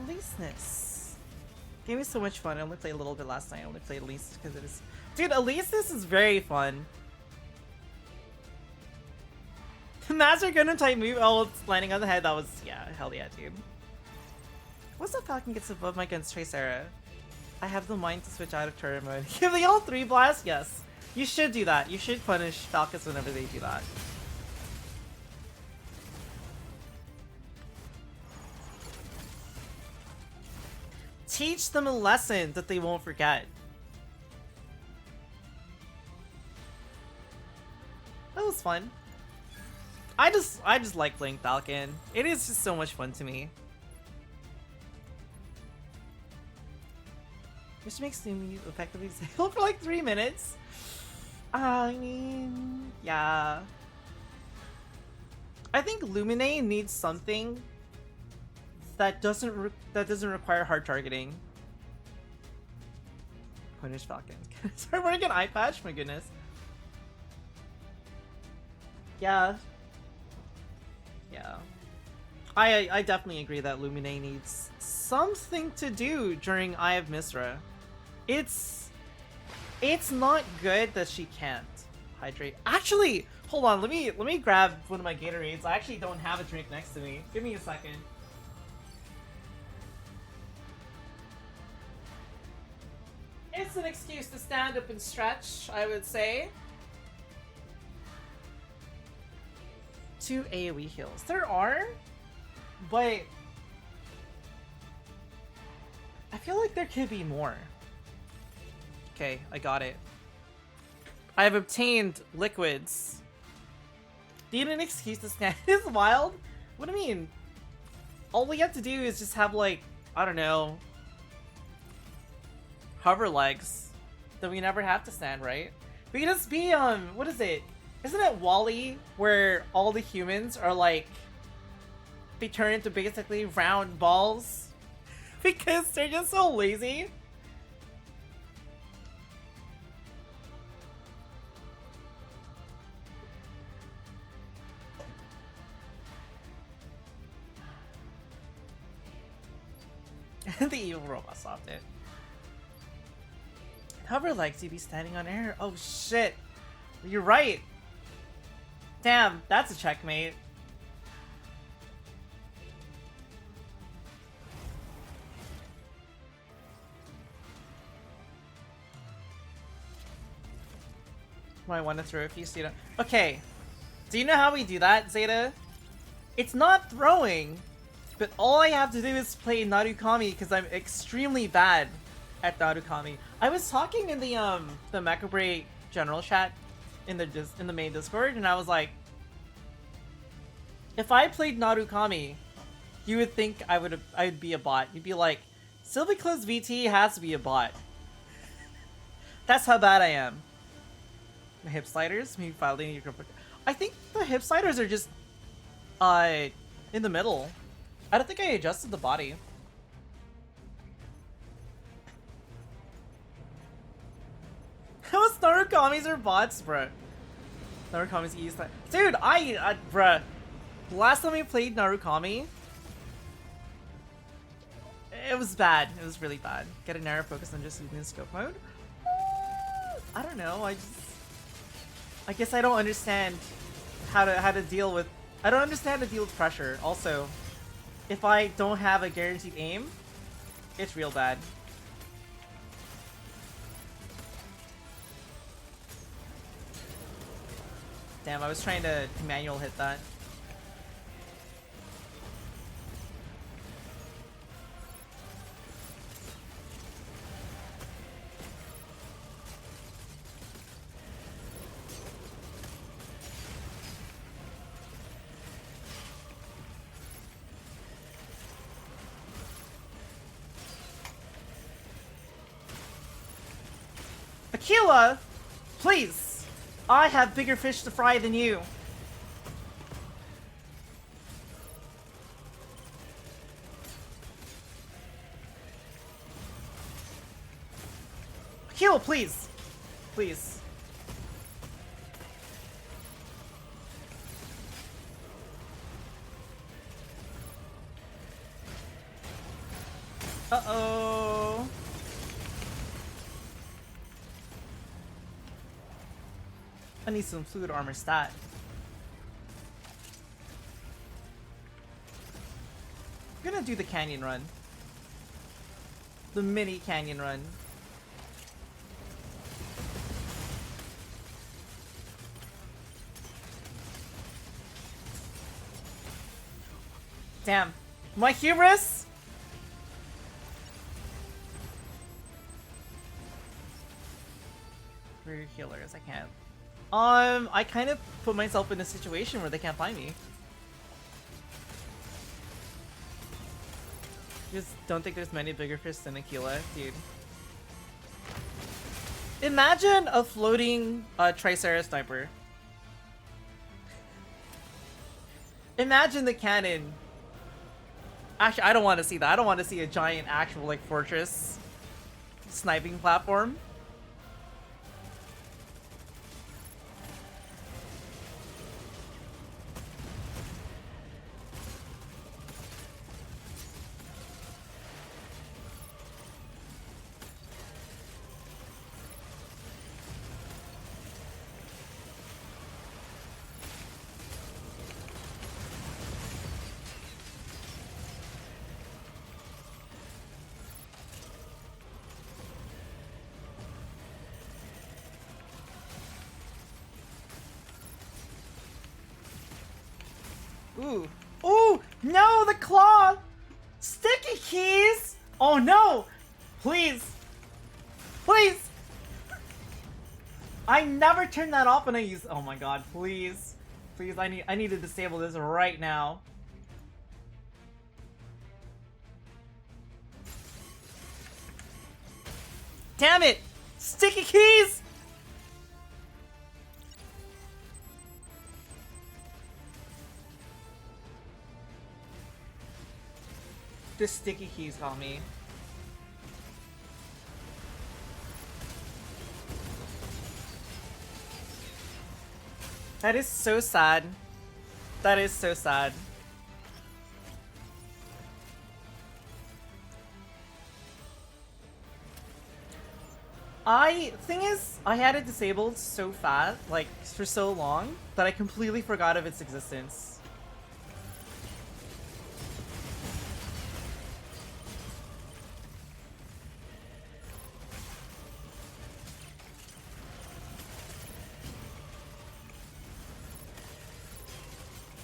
Eliseness. Gave me so much fun. I only played a little bit last night. I only played Elise because it is... Dude, Eliseness is very fun. Master Gundam type move. Oh, it's landing on the head. That was... Yeah, hell yeah, dude. What's up, Falcon gets above my gun's Trace era? I have the mind to switch out of turret mode. Give the all 3 blasts? Yes. You should do that. You should punish Falcons whenever they do that. Teach them a lesson that they won't forget. That was fun. I just like playing Falcon. It is just so much fun to me. Which makes me effectively sail for like 3 minutes. I mean, yeah. I think Lumine needs something that doesn't require hard targeting. Punish Falcon. Start wearing an eye patch? My goodness. Yeah. Yeah. I definitely agree that Lumine needs something to do during Eye of Misra. It's not good that she can't hydrate. Actually, hold on. Let me grab one of my Gatorades. I actually don't have a drink next to me. Give me a second. It's an excuse to stand up and stretch, I would say. 2 AoE heals. There are, but I feel like there could be more. Okay, I got it. I have obtained liquids. Need an excuse to stand is wild? What do you mean? All we have to do is just have like, I don't know, hover legs, then we never have to stand, right? We can just be what is it? Isn't it Wall-E where all the humans are like, they turn into basically round balls because they're just so lazy? The evil robot stopped it. Hover legs, you'd be standing on air. Oh shit! You're right! Damn, that's a checkmate. I want to throw a few Zeta. Okay, do you know how we do that, Zeta? It's not throwing, but all I have to do is play Narukami because I'm extremely bad at Narukami. I was talking in the Mecha Break general chat in the main Discord, and I was like, if I played Narukami, you would think I'd be a bot. You'd be like, Sylviclus VT has to be a bot. That's how bad I am. The hip sliders, maybe filing your. I think the hip sliders are just in the middle. I don't think I adjusted the body. Most Narukamis are bots, bruh. Narukamis use that. Dude, bruh. Last time we played Narukami, it was bad. It was really bad. Get a narrow focus on just using scope mode. I don't know. I guess I don't understand how to deal with. I don't understand how to deal with pressure. Also, if I don't have a guaranteed aim, it's real bad. Damn, I was trying to manual hit that. Aquila, please! I have bigger fish to fry than you. Aquila, please! Please. Uh-oh. I need some fluid armor stat. I'm gonna do the canyon run. The mini canyon run. Damn. My hubris? For healers, I can't. I kind of put myself in a situation where they can't find me. Just don't think there's many bigger fish than Aquila, dude. Imagine a floating Tricera sniper. Imagine the cannon. Actually, I don't want to see that. I don't want to see a giant actual like fortress sniping platform. Ooh. Ooh! No, the claw! Sticky keys! Oh no! Please! Please! I never turn that off when I use. Oh my god, please. Please, I need to disable this right now. Damn it! Sticky keys! The sticky keys got me. That is so sad. That is so sad. Thing is, I had it disabled so fast, like, for so long, that I completely forgot of its existence.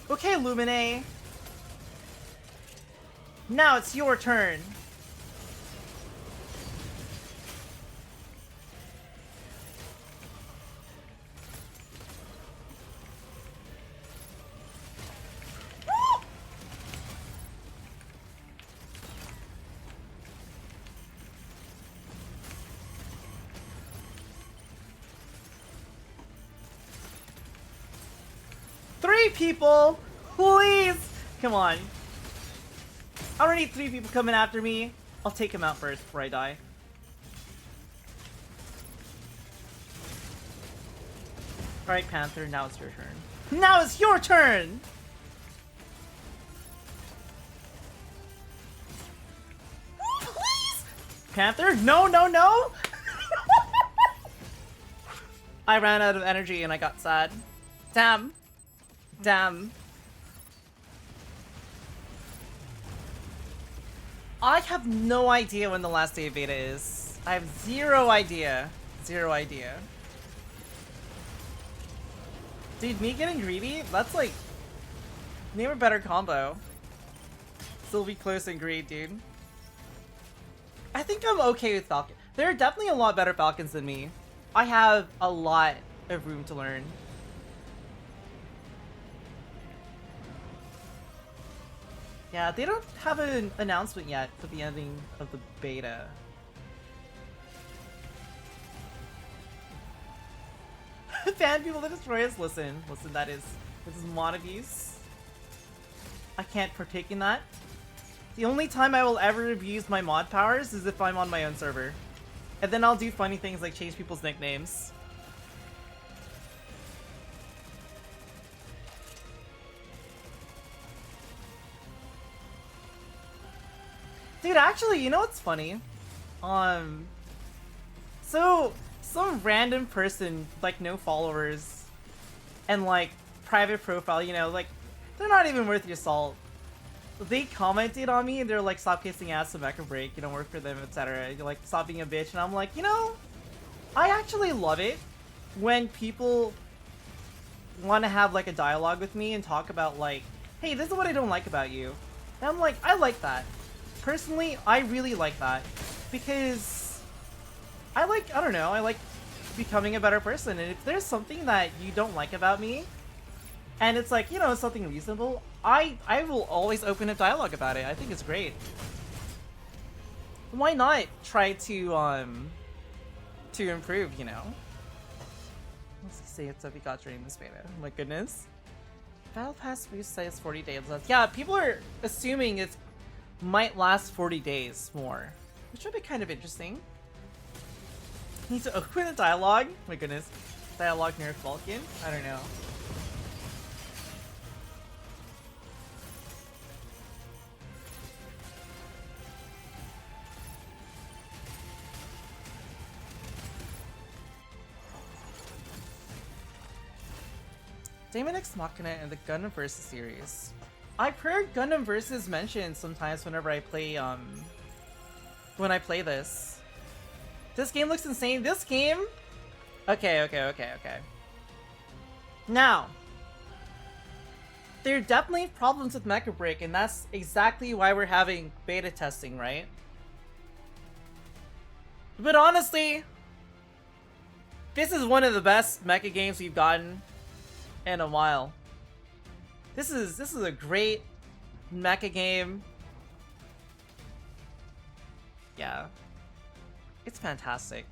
Okay, Lumine. Now it's your turn. Three people! Please! Come on. I already need 3 people coming after me. I'll take him out first before I die. Alright, Panther, now it's your turn. Now it's your turn! Please! Panther, no, no, no! I ran out of energy and I got sad. Damn. Damn. I have no idea when the last day of beta is. I have zero idea. Zero idea. Dude, me getting greedy? That's like... Name a better combo. Still be close and greed, dude. I think I'm okay with Falcon. There are definitely a lot better Falcons than me. I have a lot of room to learn. Yeah, they don't have an announcement yet for the ending of the beta. Fan people that destroy us, listen, this is mod abuse. I can't partake in that. The only time I will ever abuse my mod powers is if I'm on my own server. And then I'll do funny things like change people's nicknames. Dude, actually, you know what's funny? So some random person, like no followers, and like private profile, you know, like they're not even worth your salt. They commented on me and they're like, stop kissing ass to Mecha Break, you don't work for them, etc. Like, stop being a bitch, and I'm like, you know, I actually love it when people want to have like a dialogue with me and talk about like, hey, this is what I don't like about you. And I'm like, I like that. Personally, I really like that, because I don't know, I like becoming a better person, and if there's something that you don't like about me, and it's like, you know, something reasonable, I will always open a dialogue about it. I think it's great. Why not try to improve, you know? Let's see what's up we got during this beta. Oh my goodness. Battle Pass boost says 40 days left. Yeah, people are assuming it's might last 40 days more, which would be kind of interesting. Need to open a dialogue? My goodness. Dialogue near Falcon? I don't know. Daemon X Machina and the Gundam Versus series. I've heard Gundam Versus mentioned sometimes whenever I play, this. This game looks insane. This game? Okay. Now, there are definitely problems with Mecha Break, and that's exactly why we're having beta testing, right? But honestly, this is one of the best mecha games we've gotten in a while. This is a great mecha game. Yeah. It's fantastic.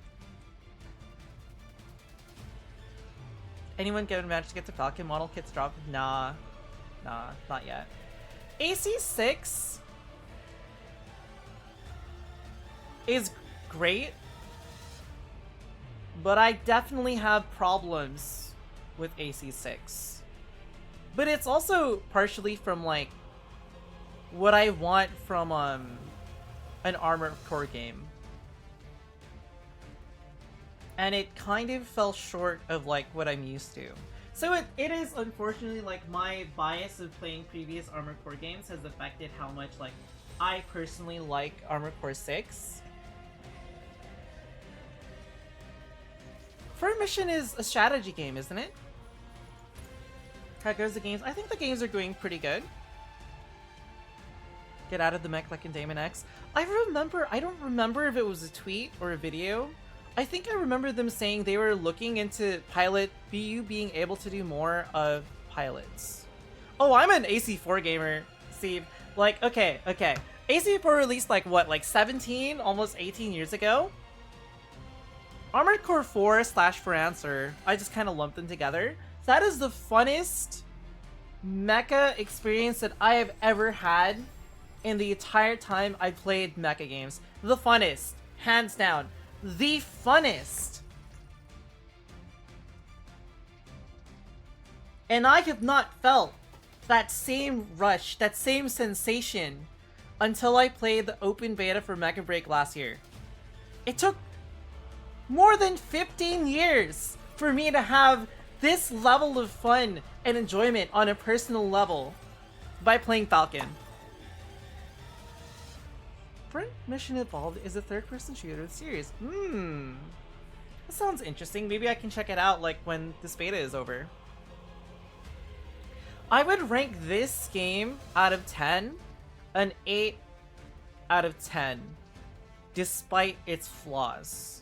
Anyone managed to get the Falcon model kits dropped? Nah, not yet. AC6 is great, but I definitely have problems with AC6. But it's also partially from like what I want from an Armored Core game. and it kind of fell short of like what I'm used to. So it is unfortunately like my bias of playing previous Armored Core games has affected how much like I personally like Armored Core 6. First Mission is a strategy game, isn't it? How goes the games? I think the games are going pretty good. Get out of the mech like in Daemon X. I don't remember if it was a tweet or a video. I think I remember them saying they were looking into BU being able to do more of pilots. Oh, I'm an AC4 gamer, Steve. Like, okay. AC4 released like what, like 17, almost 18 years ago? Armored Core 4 / For Answer, I just kind of lumped them together. That is the funnest mecha experience that I have ever had in the entire time I played mecha games. The funnest, hands down. The funnest. And I have not felt that same rush, that same sensation until I played the open beta for Mecha Break last year. It took more than 15 years for me to have this level of fun and enjoyment on a personal level by playing Falcon. Sprint Mission Evolved is a third-person shooter in the series. That sounds interesting. Maybe I can check it out like when this beta is over. I would rank this game out of 10 an 8 out of 10, despite its flaws.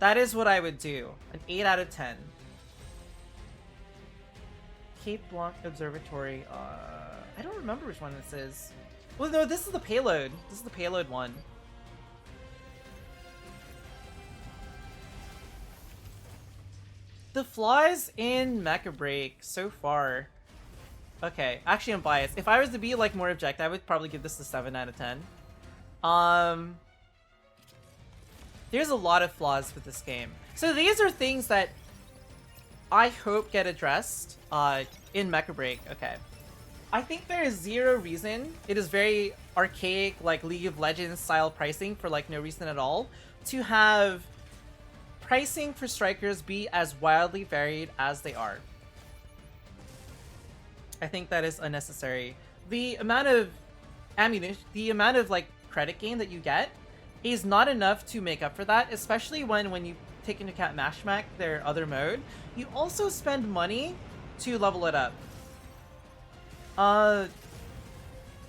That is what I would do. An 8 out of 10. Cape Blanc Observatory. I don't remember which one this is. Well, no, this is the payload. This is the payload one. The flaws in Mecha Break so far. Okay, actually I'm biased. If I was to be like more objective, I would probably give this a 7 out of 10. There's a lot of flaws with this game. So these are things that I hope get addressed in Mecha Break. Okay. I think there is zero reason, it is very archaic, like League of Legends style pricing for like no reason at all, to have pricing for strikers be as wildly varied as they are. I think that is unnecessary. The amount of ammunition, the amount of like credit gain that you get is not enough to make up for that, especially when you take into account MechaBREAK, their other mode. You also spend money to level it up.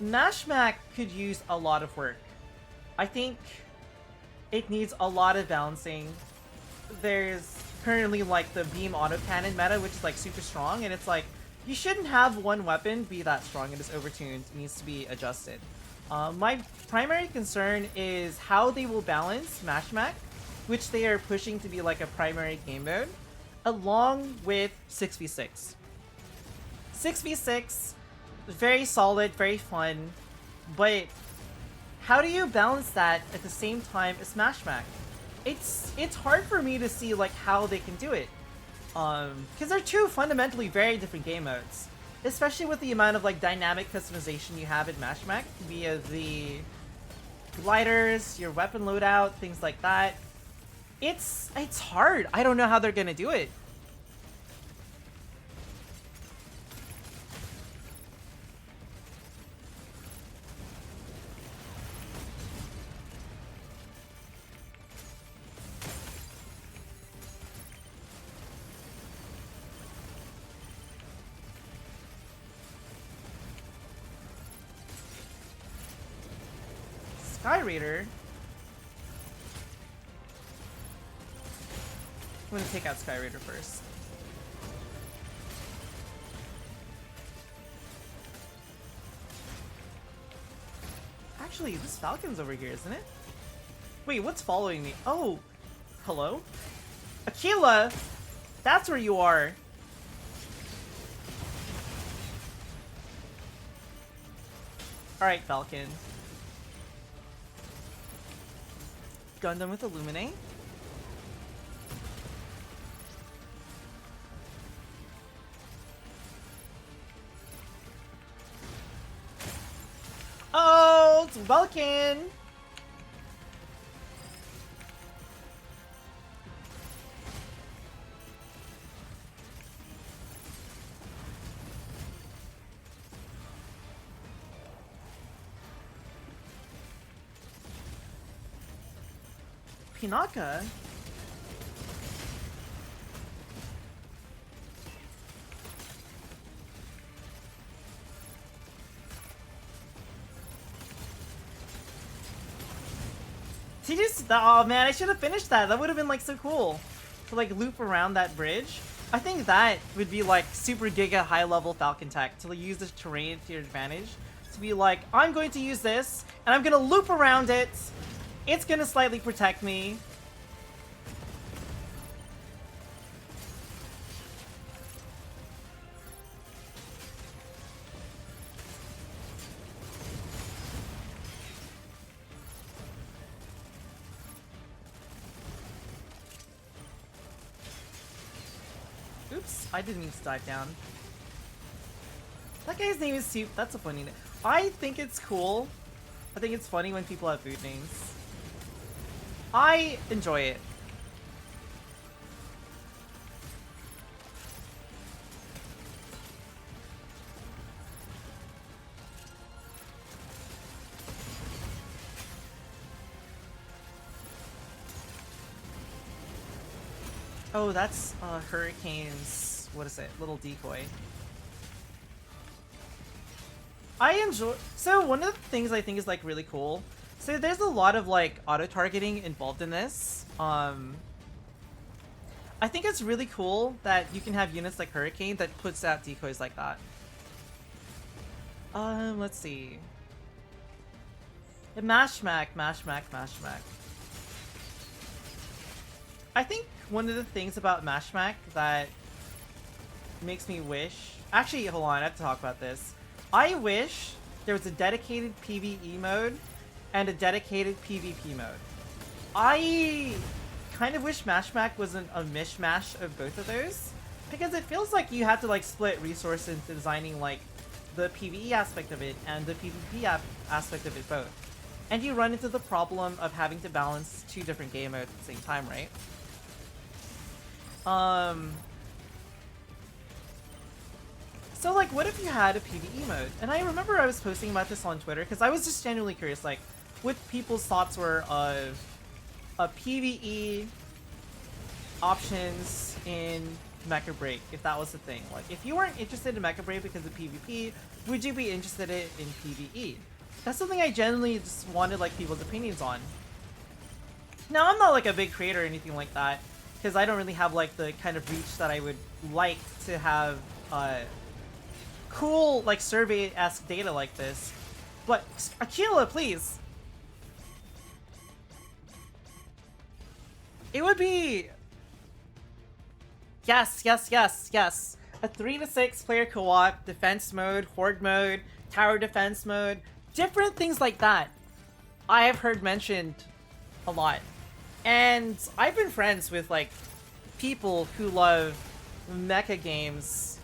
MechaBREAK could use a lot of work. I think it needs a lot of balancing. There's currently like the beam autocannon meta, which is like super strong, and it's like you shouldn't have one weapon be that strong. It is overtuned. It needs to be adjusted. My primary concern is how they will balance MechaBREAK, which they are pushing to be like a primary game mode, along with 6v6. 6v6, very solid, very fun, but how do you balance that at the same time as MechaBREAK? It's hard for me to see like how they can do it, because they're two fundamentally very different game modes, especially with the amount of like dynamic customization you have in MechaBREAK via the gliders, your weapon loadout, things like that. It's hard. I don't know how they're gonna do it. Skyraider. I'm gonna take out Skyraider first. Actually, this Falcon's over here, isn't it? Wait, what's following me? Oh, hello? Aquila! That's where you are! Alright, Falcon. Gundam with Illuminate. Oh, it's Vulcan! Pinaka? He just, oh man, I should have finished that. That would have been like so cool to like loop around that bridge. I think that would be like super giga high level Falcon tech to use this terrain to your advantage. To be like, I'm going to use this and I'm gonna loop around it. It's gonna slightly protect me. Oops, I didn't mean to dive down. That guy's name is Soup. That's a funny name. I think it's cool. I think it's funny when people have food names. I enjoy it. Oh, that's Hurricane's, what is it, little decoy. I enjoy, so one of the things I think is like really cool, so there's a lot of like auto-targeting involved in this. I think it's really cool that you can have units like Hurricane that puts out decoys like that. Let's see. MechaBREAK. I think one of the things about MechaBREAK that makes me wish... Actually, hold on, I have to talk about this. I wish there was a dedicated PvE mode and a dedicated PvP mode. I kind of wish MechaBREAK wasn't a mishmash of both of those, because it feels like you have to like split resources into designing like the PvE aspect of it and the PvP aspect of it both. And you run into the problem of having to balance two different game modes at the same time, right? So like, what if you had a PvE mode? And I remember I was posting about this on Twitter because I was just genuinely curious, like, what people's thoughts were of a PvE options in Mecha Break, if that was the thing. Like, if you weren't interested in Mecha Break because of PvP, would you be interested in PvE? That's something I genuinely just wanted like people's opinions on. Now, I'm not like a big creator or anything like that, because I don't really have like the kind of reach that I would like to have cool like survey-esque data like this. But Aquila, please. It would be yes. A 3 to 6 player co-op, defense mode, horde mode, tower defense mode, different things like that. I have heard mentioned a lot. And I've been friends with like people who love mecha games,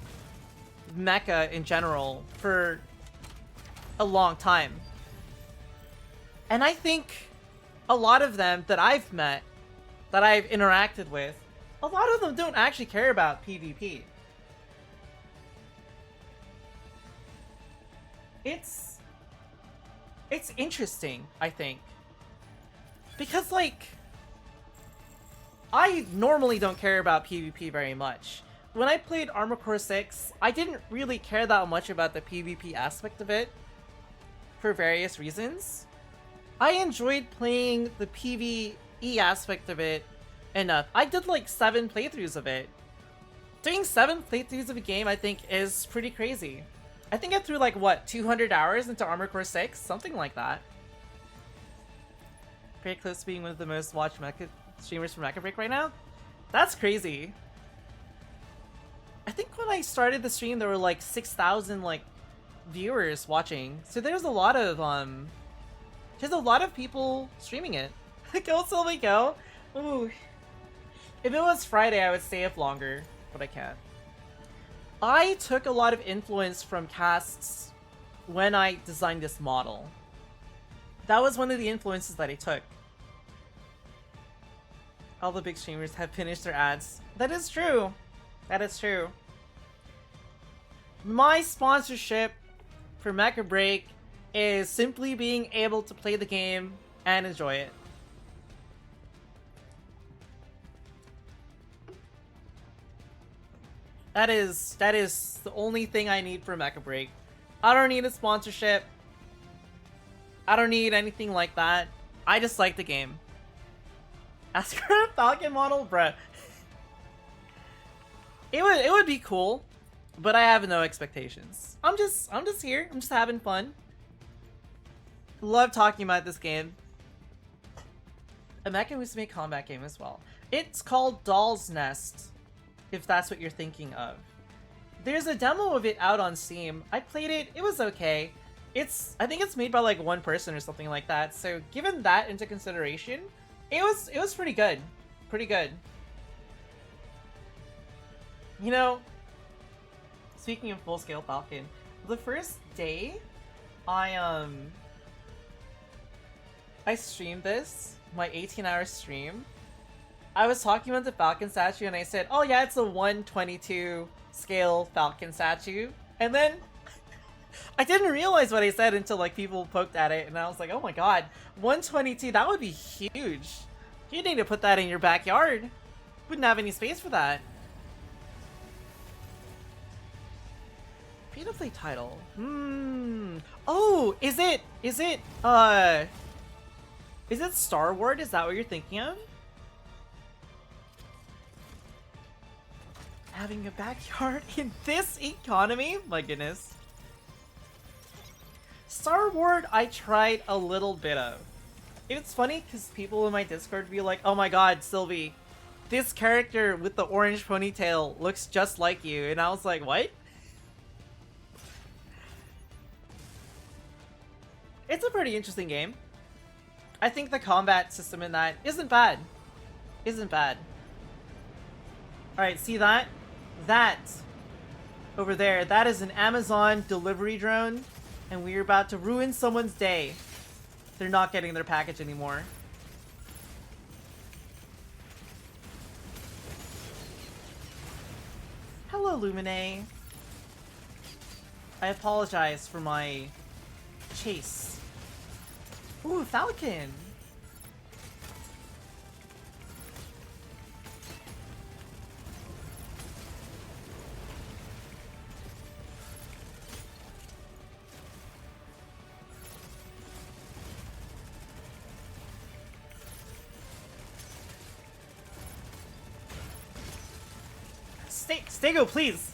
mecha in general, for a long time. And I think a lot of them that I've met, that I've interacted with, a lot of them don't actually care about PvP. It's interesting, I think. Because like, I normally don't care about PvP very much. When I played Armored Core 6, I didn't really care that much about the PvP aspect of it, for various reasons. I enjoyed playing the PvE aspect of it enough. I did like 7 playthroughs of it. Doing 7 playthroughs of a game, I think, is pretty crazy. I think I threw like, what, 200 hours into Armored Core 6? Something like that. Very close to being one of the most watched mecha streamers for Mecha Break right now? That's crazy. I think when I started the stream, there were like 6,000 like viewers watching. So there's a lot of people streaming it. Go Sylvie, go! Ooh. If it was Friday, I would stay up longer, but I can't. I took a lot of influence from casts when I designed this model. That was one of the influences that I took. All the big streamers have finished their ads. That is true. That is true. My sponsorship for Mecha Break is simply being able to play the game and enjoy it. That is the only thing I need for Mecha Break. I don't need a sponsorship. I don't need anything like that. I just like the game. Ask for a Falcon model, bruh. It would be cool, but I have no expectations. I'm just here. I'm just having fun. Love talking about this game. A Mecha Musume combat game as well. It's called Doll's Nest, if that's what you're thinking of. There's a demo of it out on Steam. I played it. It was okay. I think it's made by like one person or something like that. So given that into consideration, it was pretty good. Pretty good. You know, speaking of full-scale Falcon, the first day I streamed this, my 18-hour stream, I was talking about the Falcon statue and I said, oh yeah, it's a 1/22 scale Falcon statue. And then I didn't realize what I said until like people poked at it and I was like, oh my god, 1/22, that would be huge. You need to put that in your backyard. Wouldn't have any space for that. Free-to-play title. Oh, is it Star Wars? Is that what you're thinking of? Having a backyard in this economy? My goodness. Star Wars I tried a little bit of. It's funny because people in my Discord be like, oh my god, Sylvie, this character with the orange ponytail looks just like you. And I was like, what? It's a pretty interesting game. I think the combat system in that isn't bad. Isn't bad. Alright, see that? That over there, that is an Amazon delivery drone, and we're about to ruin someone's day. They're not getting their package anymore. Hello, Lumine. I apologize for my chase. Ooh, Falcon! Stego, please!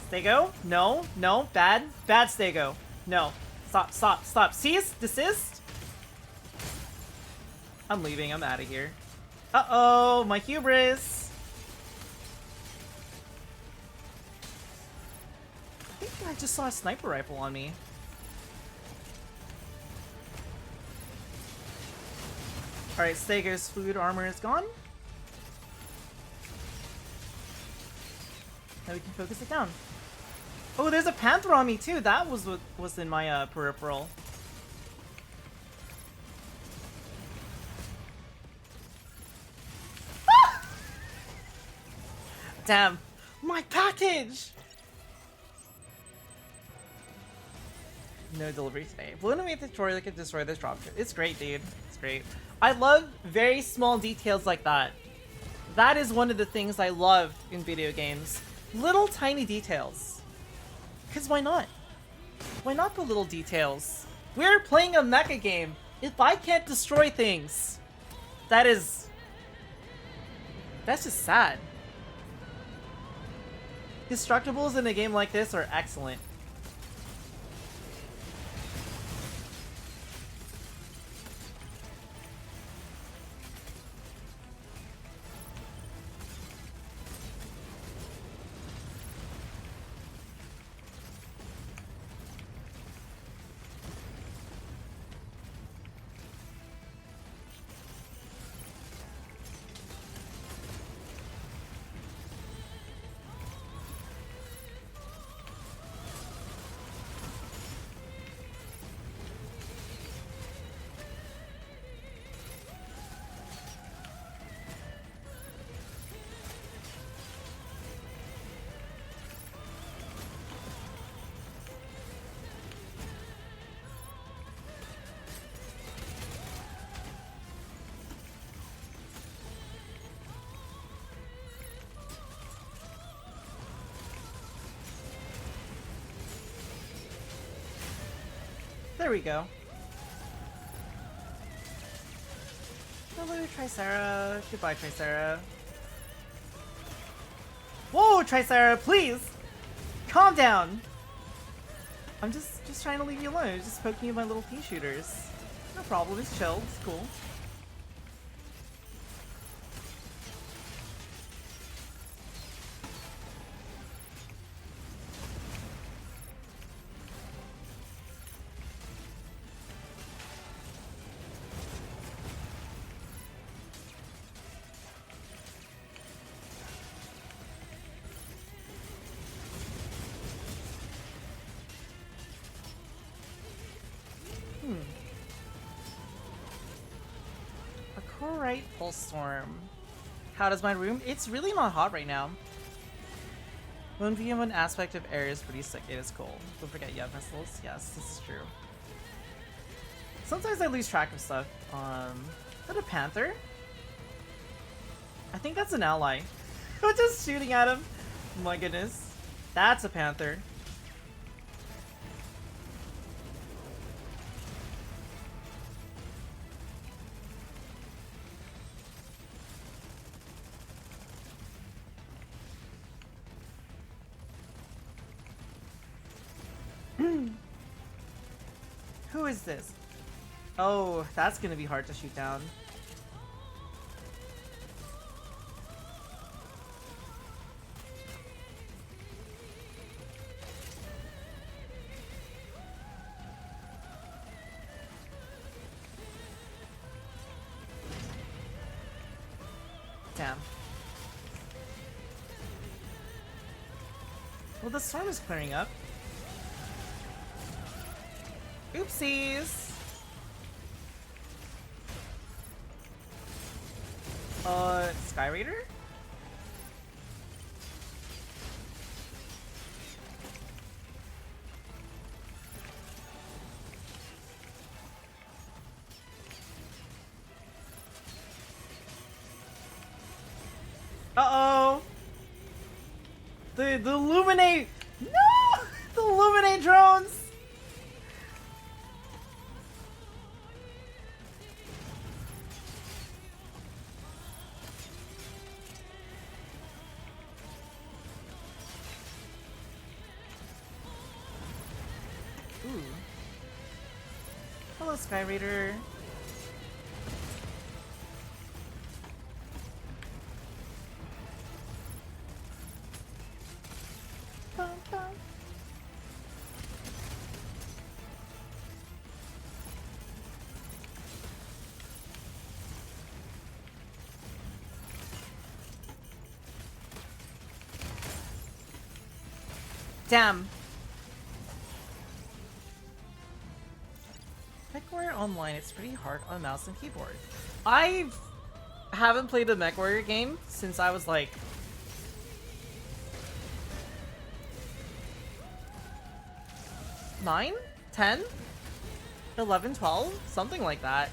Stego? No, no, bad. Bad Stego. No. Stop, stop, stop. Cease? Desist? I'm leaving. I'm out of here. Uh-oh, my hubris. I think I just saw a sniper rifle on me. Alright, Stego's food armor is gone. Now we can focus it down. Oh, there's a panther on me too. That was what was in my peripheral. Ah! Damn, my package. No delivery today. Balloon made the Troy that could destroy this dropship. It's great, dude. It's great. I love very small details like that. That is one of the things I love in video games. Little tiny details. Because why not? Why not the little details? We're playing a mecha game. If I can't destroy things, that's just sad. Destructibles in a game like this are excellent. There we go. Hello, Tricera. Goodbye, Tricera. Whoa, Tricera, please! Calm down! I'm just trying to leave you alone. Just poking you with my little pea shooters. No problem, it's chill, it's cool. A Corite Pulse Storm. How does my room? It's really not hot right now. 1v1 aspect of air is pretty sick. It is cool. Don't forget you have missiles. Yes, this is true. Sometimes I lose track of stuff. Is that a panther? I think that's an ally. I'm just shooting at him. My goodness. That's a panther. Who is this? Oh, that's gonna be hard to shoot down. Damn. Well, the storm is clearing up. Oopsies! Skyraider? Uh-oh! The Illuminate! No! The Illuminate drones! Ooh. Hello, Skyraider. Bum, bum. Damn. MechWarrior Online, it's pretty hard on mouse and keyboard. I haven't played a MechWarrior game since I was like 9, 10, 11, 12, something like that.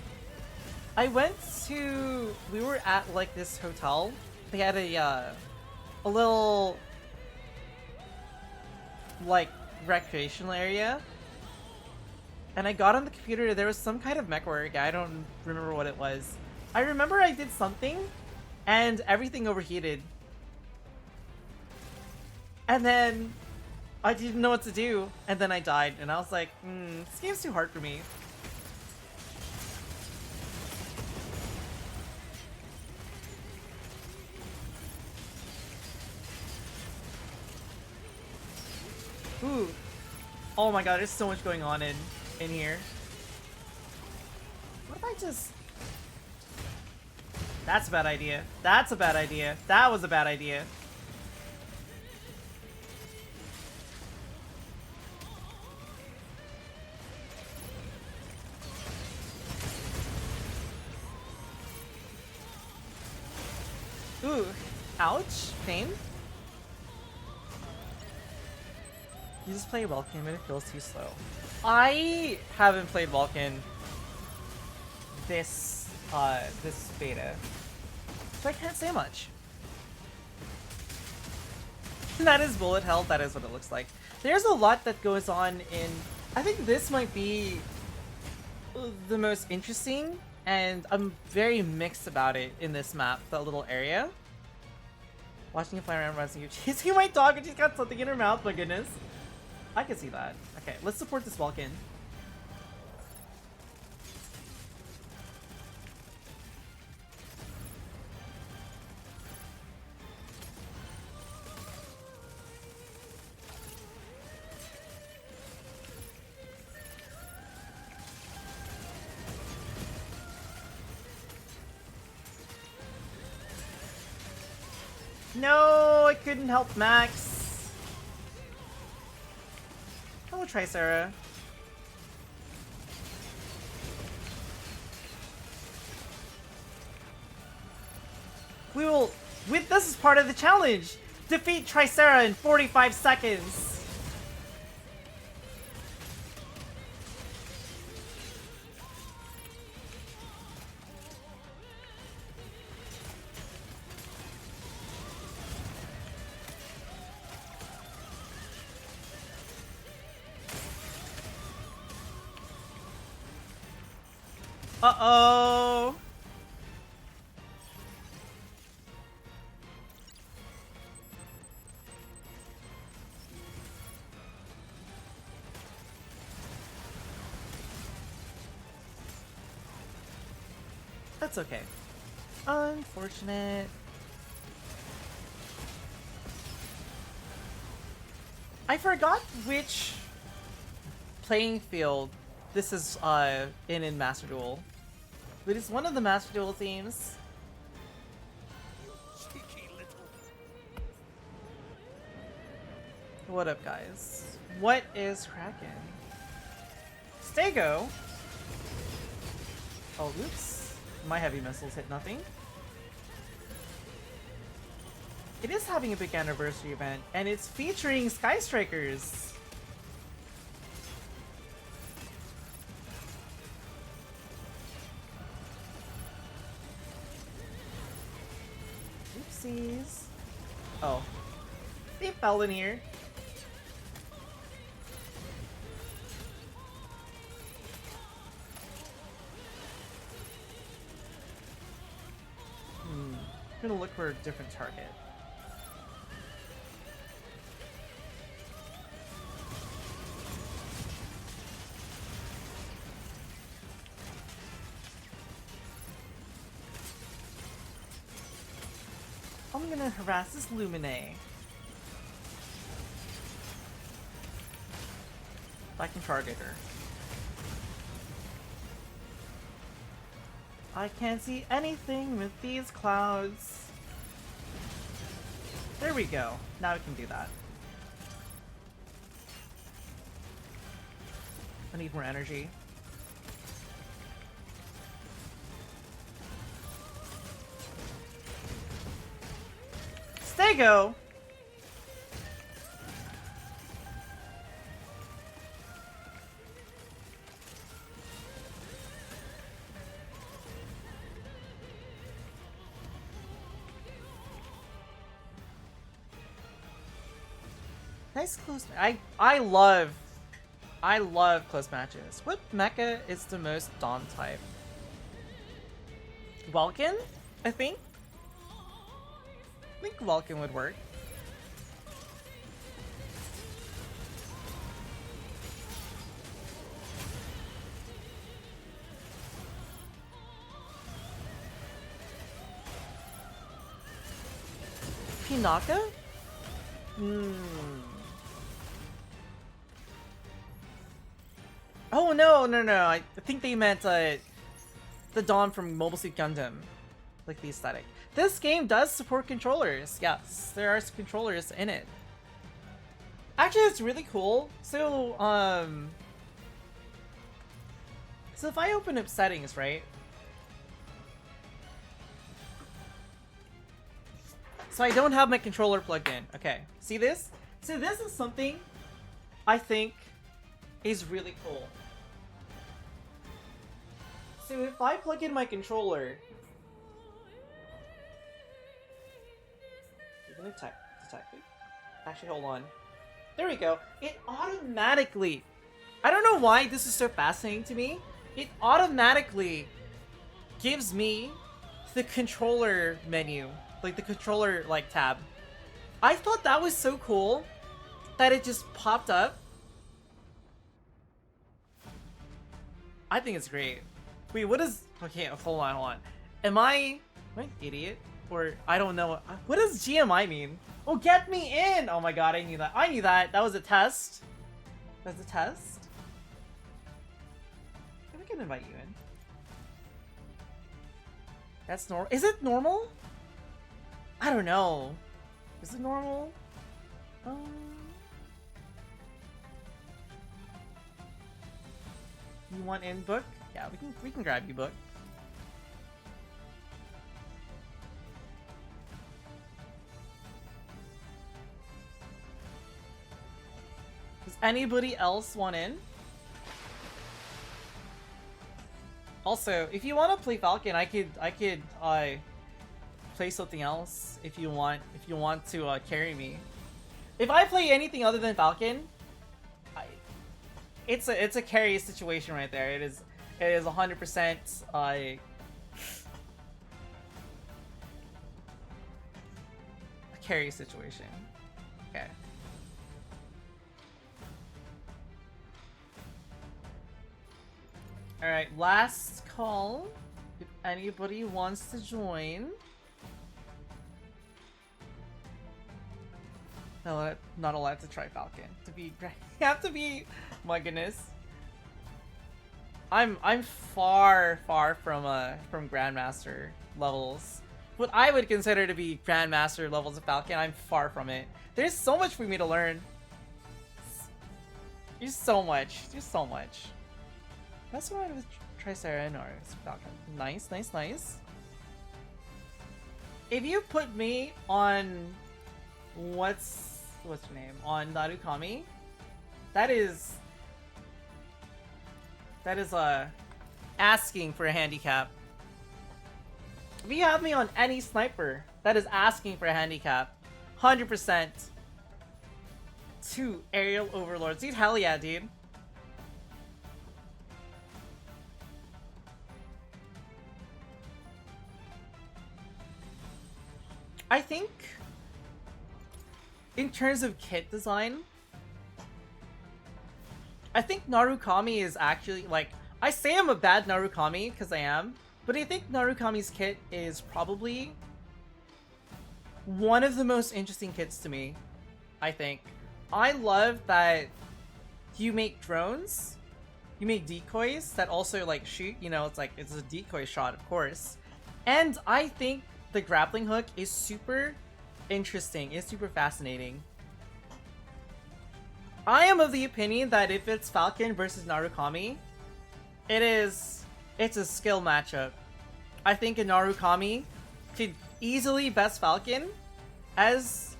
I went to, we were at like this hotel. They had a little like recreational area. And I got on the computer, there was some kind of MechWarrior guy, I don't remember what it was. I remember I did something, and everything overheated. And then, I didn't know what to do, and then I died, and I was like, this game's too hard for me. Ooh. Oh my god, there's so much going on in here. What if I just... That's a bad idea. That's a bad idea. That was a bad idea. Ooh. Ouch. Pain. You just play Vulcan and it feels too slow. I haven't played Vulcan this beta, so I can't say much. That is bullet hell, that is what it looks like. There's a lot that goes on in... I think this might be the most interesting, and I'm very mixed about it in this map, that little area. Watching it fly around, rising. She's seeing my dog and she's got something in her mouth, my goodness. I can see that. Okay, let's support this Falcon. No, I couldn't help Max. Hello, Tricera. We will, this is part of the challenge. Defeat Tricera in 45 seconds. Uh-oh. That's okay. Unfortunate. I forgot which playing field this is in Master Duel. But it's one of the Master Duel themes. What up, guys? What is cracking? Stego! Oh, oops. My heavy missiles hit nothing. It is having a big anniversary event, and it's featuring Sky Strikers. Oopsies. Oh. They fell in here. I'm gonna look for a different target. I'm gonna harass this Lumine. If I can target her. I can't see anything with these clouds. There we go. Now we can do that. I need more energy. Stego! Nice close. I love close matches. What mecha is the most Dawn type? Vulcan, I think. I think Vulcan would work. Pinaka? Oh no. I think they meant the Dawn from Mobile Suit Gundam, like the aesthetic. This game does support controllers. Yes, there are controllers in it. Actually, it's really cool. So if I open up settings, right? So I don't have my controller plugged in. Okay, see this? So this is something I think is really cool. So if I plug in my controller, you're gonna detect it. Actually, hold on. There we go. It automatically. I don't know why this is so fascinating to me, it automatically gives me the controller menu, like the controller like tab. I thought that was so cool that it just popped up. I think it's great. Wait, what is... Okay, hold on. Am I an idiot? Or I don't know. What does GMI mean? Oh, get me in! Oh my god, I knew that. I knew that. That was a test. That's a test. Maybe I can invite you in. That's normal. Is it normal? I don't know. Is it normal? You want in book? Yeah, we can grab you book. Does anybody else want in? Also, if you want to play Falcon, I could play something else if you want to carry me. If I play anything other than Falcon, it's a carry situation right there. It is 100% a carry situation. Okay. Alright, last call. If anybody wants to join. No, not allowed to try Falcon. You have to be... My goodness. I'm far from Grandmaster levels. What I would consider to be Grandmaster levels of Falcon, I'm far from it. There's so much for me to learn. There's so much. That's why I was Triceratops or Falcon. Nice. If you put me on what's your name? On Narukami, that is asking for a handicap. If you have me on any sniper, that is asking for a handicap. 100%. 2 aerial overlords. Dude, hell yeah, dude. I think in terms of kit design, I think Narukami is actually, like, I say I'm a bad Narukami because I am, but I think Narukami's kit is probably one of the most interesting kits to me. I think I love that you make drones, you make decoys that also like shoot, you know, it's a decoy shot, of course. And I think the grappling hook is super interesting, it's super fascinating. I am of the opinion that if it's Falcon versus Narukami, it's a skill matchup. I think a Narukami could easily best Falcon as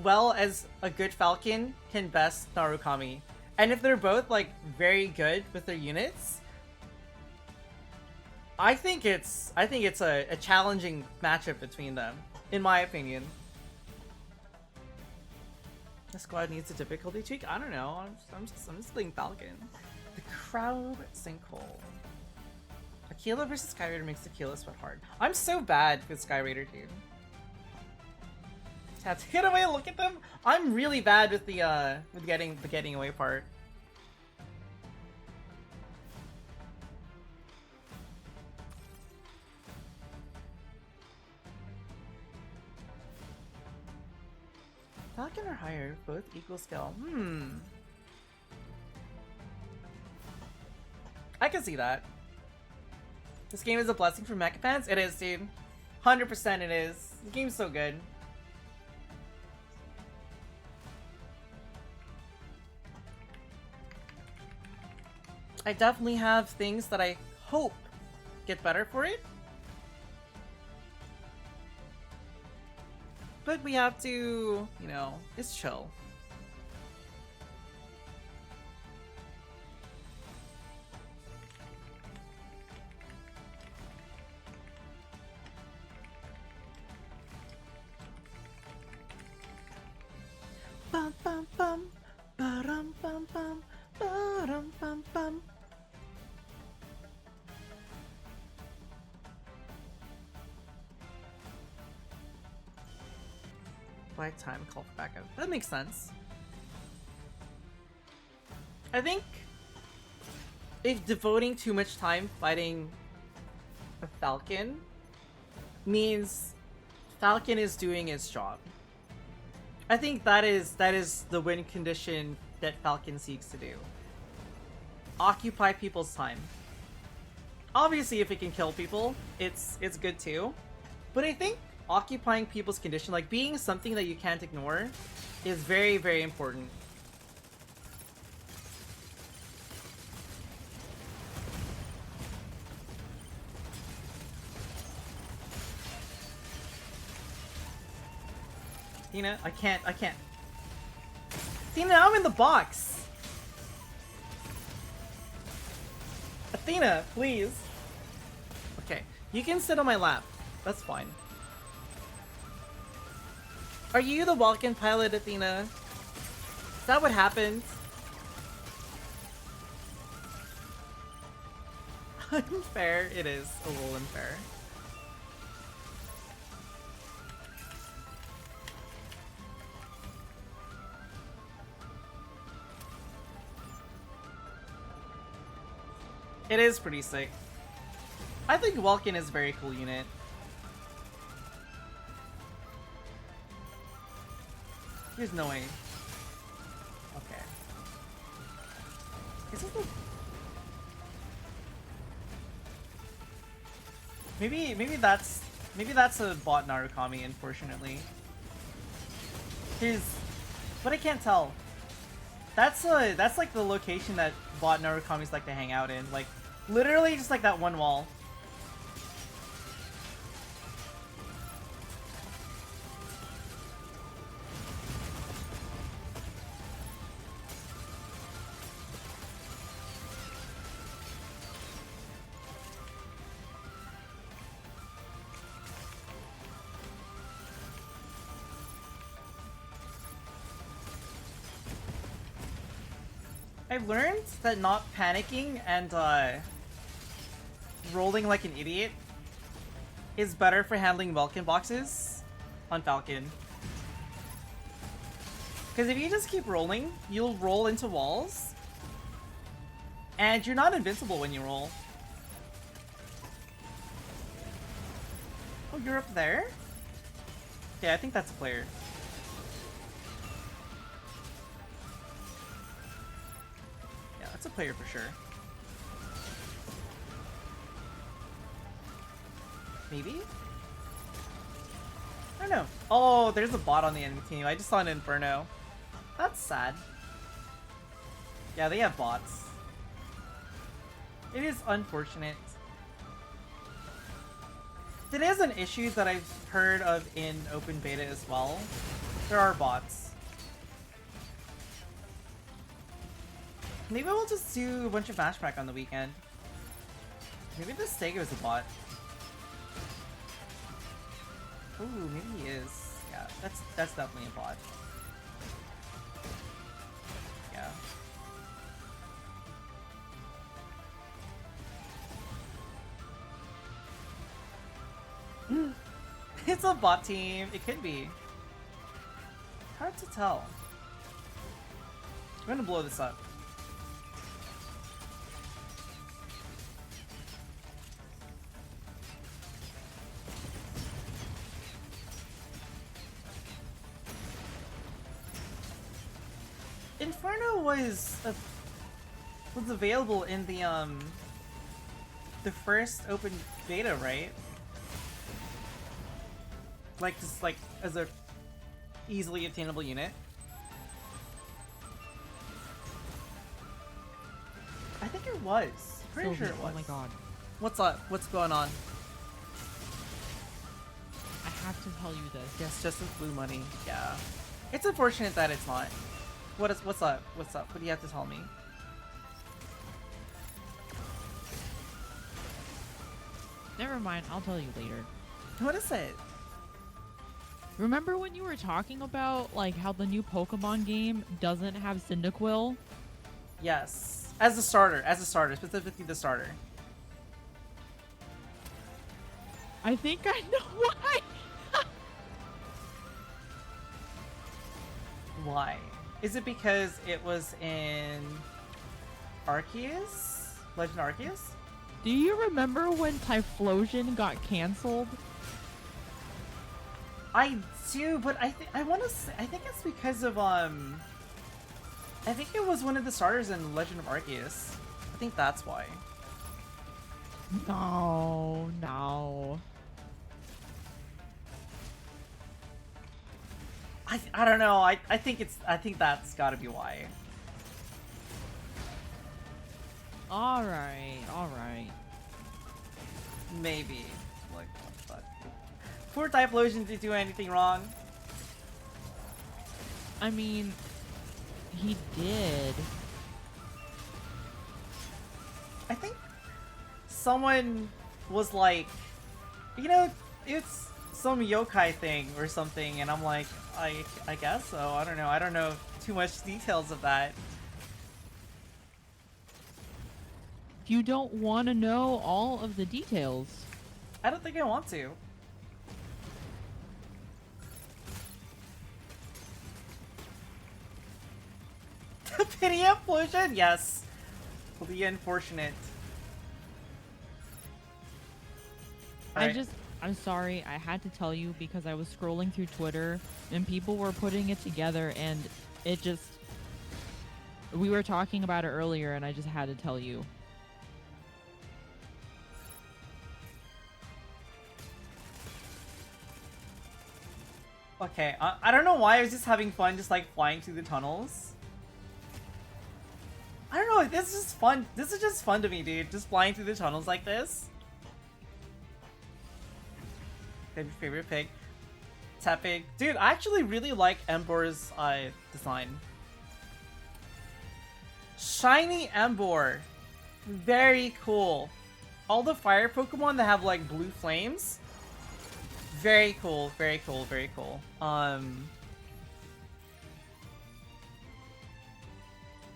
well as a good Falcon can best Narukami. And if they're both like very good with their units, I think it's a challenging matchup between them, in my opinion. The squad needs a difficulty tweak? I don't know. I'm just playing Falcon. The crowd sinkhole. Aquila versus Skyraider makes Aquila sweat hard. I'm so bad with Skyraider, dude. Have to get away. Look at them. I'm really bad with the getting away part. Falcon or higher, both equal skill. I can see that. This game is a blessing for mecha fans. It is, dude. 100% it is. The game's so good. I definitely have things that I hope get better for it. But we have to, you know, it's chill. Bum bum bum, ba-dum bum bum, ba-dum bum bum. Occupy time, call for backup. That makes sense. I think if devoting too much time fighting a Falcon means Falcon is doing its job. I think that is the win condition that Falcon seeks to do. Occupy people's time. Obviously, if it can kill people, it's good too. But I think occupying people's condition, like being something that you can't ignore, is very, very important. Athena, I can't. Athena, I'm in the box! Athena, please! Okay, you can sit on my lap. That's fine. Are you the walk-in pilot, Athena? Is that what happened? Unfair? It is a little unfair. It is pretty sick. I think Welkin is a very cool unit. There's no way. Okay. Is this the... Maybe that's a bot Narukami, unfortunately. But I can't tell. That's like the location that bot Narukamis like to hang out in. Like, literally just like that one wall. I've learned that not panicking and rolling like an idiot is better for handling Welkin boxes on Falcon. Because if you just keep rolling, you'll roll into walls, and you're not invincible when you roll. Oh, you're up there? Yeah, I think that's a player. That's a player for sure. Maybe? I don't know. Oh, there's a bot on the enemy team. I just saw an Inferno. That's sad. Yeah, they have bots. It is unfortunate. It is an issue that I've heard of in open beta as well. There are bots. Maybe we'll just do a bunch of MechaBREAK on the weekend. Maybe the Stego's a bot. Ooh, maybe he is. Yeah, that's definitely a bot. Yeah. It's a bot team. It could be. Hard to tell. I'm gonna blow this up. Inferno was available in the first open beta, right? Like just like as a easily obtainable unit. I think it was. Pretty sure it was.
Oh my god.
What's up? What's going on?
I have to tell you this.
Yes, just with blue money. Yeah. It's unfortunate that it's not. What's up? What's up? What do you have to tell me?
Never mind, I'll tell you later.
What is it?
Remember when you were talking about like how the new Pokemon game doesn't have Cyndaquil?
Yes. As a starter, specifically the starter.
I think I know why.
Why? Is it because it was in Arceus? Legend Arceus?
Do you remember when Typhlosion got canceled?
I do, but I want to say, I think it's because of I think it was one of the starters in Legend of Arceus. I think that's why.
No.
I don't know. I think that's got to be why.
All right.
Maybe. Like, but poor Typhlosion didn't do anything wrong.
I mean, he did.
I think someone was like, you know, it's some yokai thing or something, and I'm like, I guess so. I don't know. I don't know too much details of that.
You don't want to know all of the details.
I don't think I want to. Pity explosion? Yes. Will be unfortunate. Alright.
I'm sorry, I had to tell you because I was scrolling through Twitter and people were putting it together and it just... We were talking about it earlier and I just had to tell you.
Okay, I don't know why I was just having fun just like flying through the tunnels. I don't know, this is just fun. This is just fun to me, dude. Just flying through the tunnels like this. Favorite pick. Tepig. Dude, I actually really like Embor's design. Shiny Embor. Very cool. All the fire Pokemon that have like blue flames. Very cool, very cool, very cool.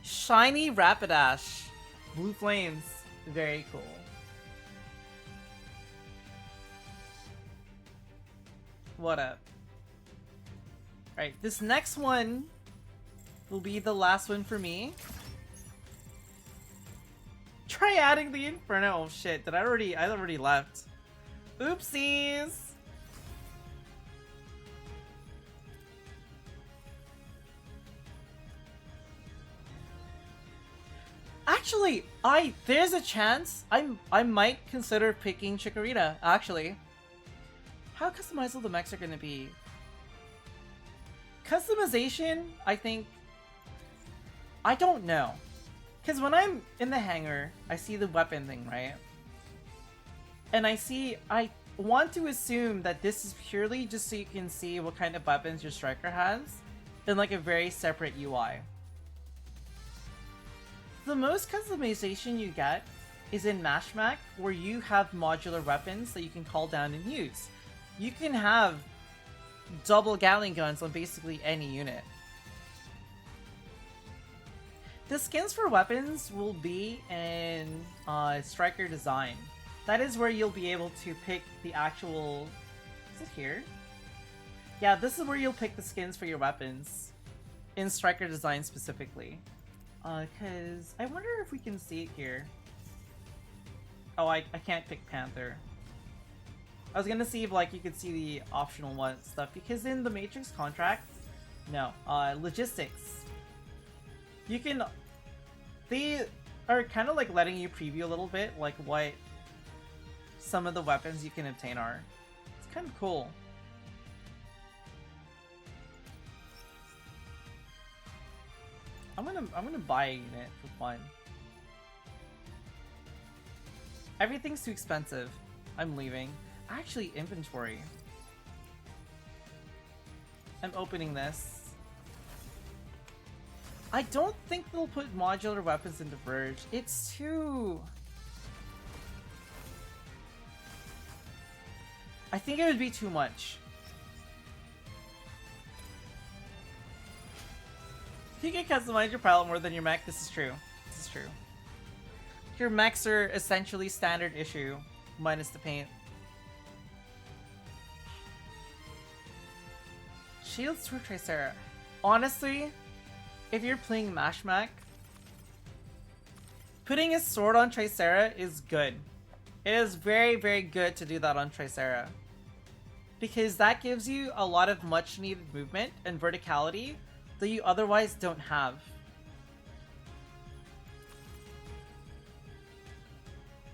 Shiny Rapidash. Blue flames. Very cool. What up? Alright, this next one will be the last one for me. Try adding the Inferno. Oh shit, I already left. Oopsies! Actually, there's a chance I might consider picking Chikorita, actually. How customizable the mechs are gonna be? Customization, I think... I don't know. Because when I'm in the hangar, I see the weapon thing, right? And I want to assume that this is purely just so you can see what kind of weapons your striker has in like a very separate UI. The most customization you get is in MechaBREAK, where you have modular weapons that you can call down and use. You can have double Gatling guns on basically any unit. The skins for weapons will be in Striker Design. That is where you'll be able to pick the actual... Is it here? Yeah, this is where you'll pick the skins for your weapons. In Striker Design specifically. Cause I wonder if we can see it here. Oh, I can't pick Panther. I was gonna see if like you could see the optional one stuff, because in the Matrix contract, no. Logistics. You can... They are kind of like letting you preview a little bit, like what some of the weapons you can obtain are. It's kind of cool. I'm gonna buy a unit for fun. Everything's too expensive. I'm leaving. Actually, inventory. I'm opening this. I don't think they'll put modular weapons into Verge. It's too... I think it would be too much. You can customize your pilot more than your mech. This is true. This is true. Your mechs are essentially standard issue, minus the paint. Shields for Tricera. honestly, if you're playing MechaBREAK, putting a sword on Tricera is good. It is very, very good to do that on Tricera. Because that gives you a lot of much needed movement and verticality that you otherwise don't have.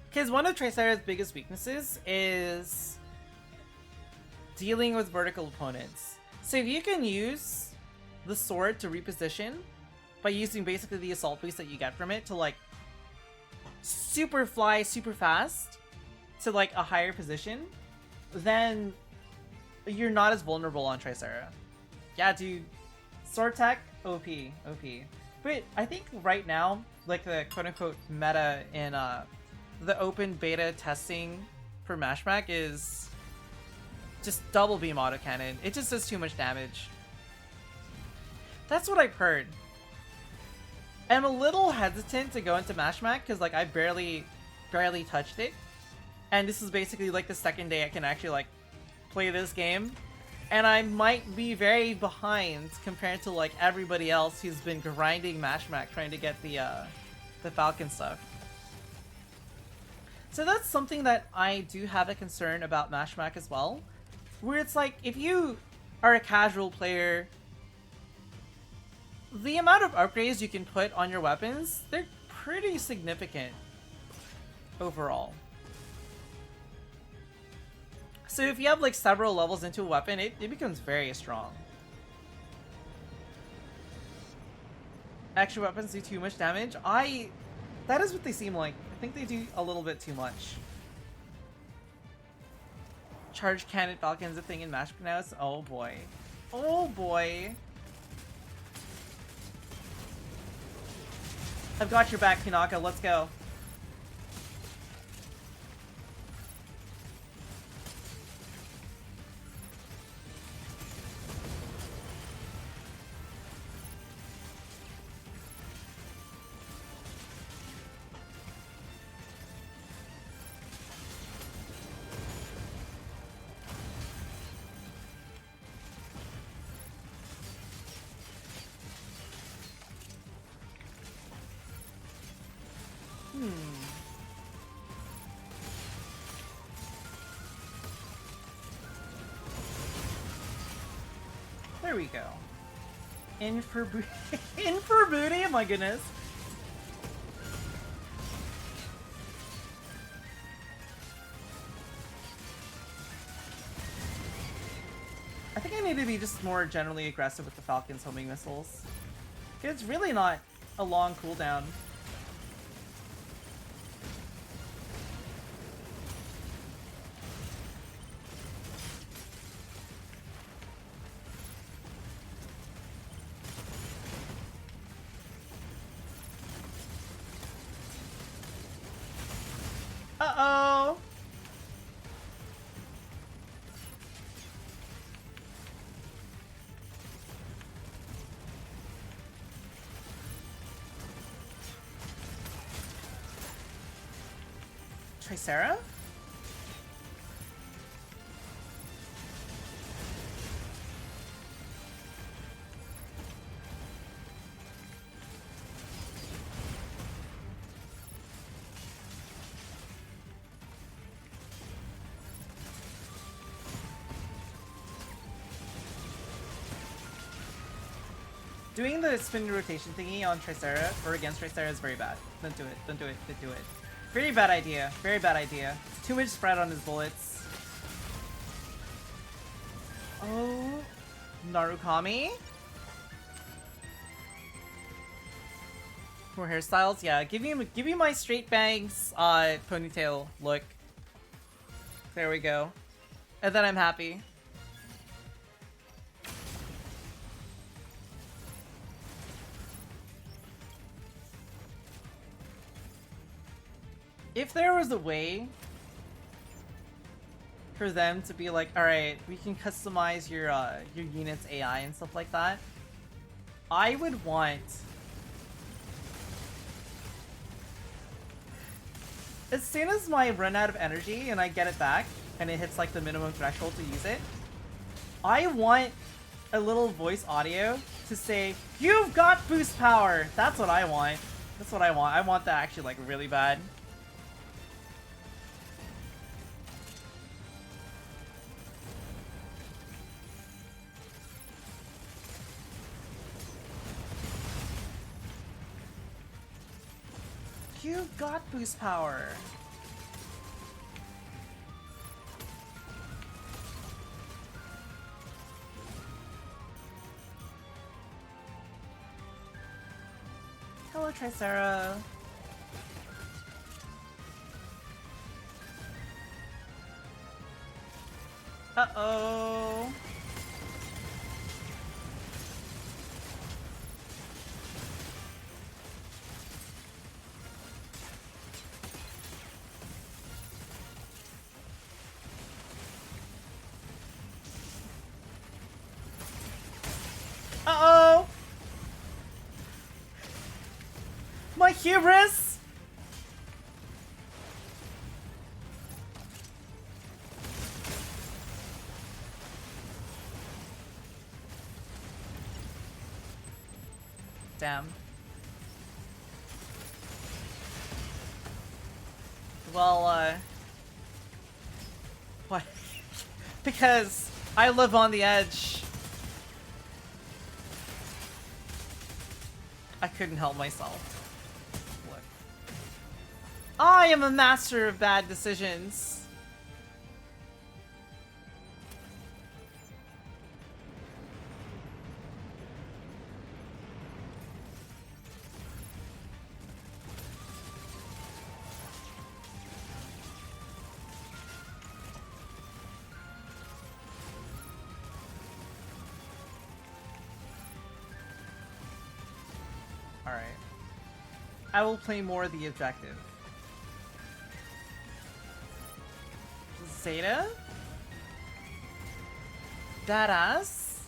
Because one of Tricera's biggest weaknesses is dealing with vertical opponents. So if you can use the sword to reposition by using basically the assault boost that you get from it to like super fly super fast to like a higher position, then you're not as vulnerable on Tricera. Yeah, dude, sword tech, OP. But I think right now, like the quote-unquote meta in the open beta testing for MechaBREAK is just double beam autocannon. It just does too much damage. That's what I've heard. I'm a little hesitant to go into MechaBREAK because like I barely touched it. And this is basically like the second day I can actually like play this game. And I might be very behind compared to like everybody else who's been grinding MechaBREAK trying to get the Falcon stuff. So that's something that I do have a concern about MechaBREAK as well. Where it's like, if you are a casual player, the amount of upgrades you can put on your weapons, they're pretty significant overall. So if you have like several levels into a weapon, it becomes very strong. Extra weapons do too much damage. That is what they seem like. I think they do a little bit too much. Charge cannon Falcon's a thing in MechaBREAK now. Oh boy. Oh boy. I've got your back, Pinaka. Let's go. There we go. In for booty, my goodness. I think I need to be just more generally aggressive with the Falcon's homing missiles. It's really not a long cooldown. Uh-oh! Tricera? Doing the spin rotation thingy on Tricera or against Tricera is very bad. Don't do it. Don't do it. Don't do it. Very bad idea. Very bad idea. Too much spread on his bullets. Oh, Narukami. More hairstyles, yeah. Give me my straight bangs, ponytail look. There we go, and then I'm happy. If there was a way for them to be like, alright, we can customize your unit's AI and stuff like that, I would want... As soon as I run out of energy and I get it back, and it hits like the minimum threshold to use it, I want a little voice audio to say, "You've got boost power." That's what I want. That's what I want. I want that actually like really bad. You've got boost power. Hello, Tricera. Uh-oh. Uh-oh! My hubris! Damn. Well, what? Because I live on the edge. I couldn't help myself. Look. I am a master of bad decisions. Alright. I will play more of the objective. Zeta? Badass?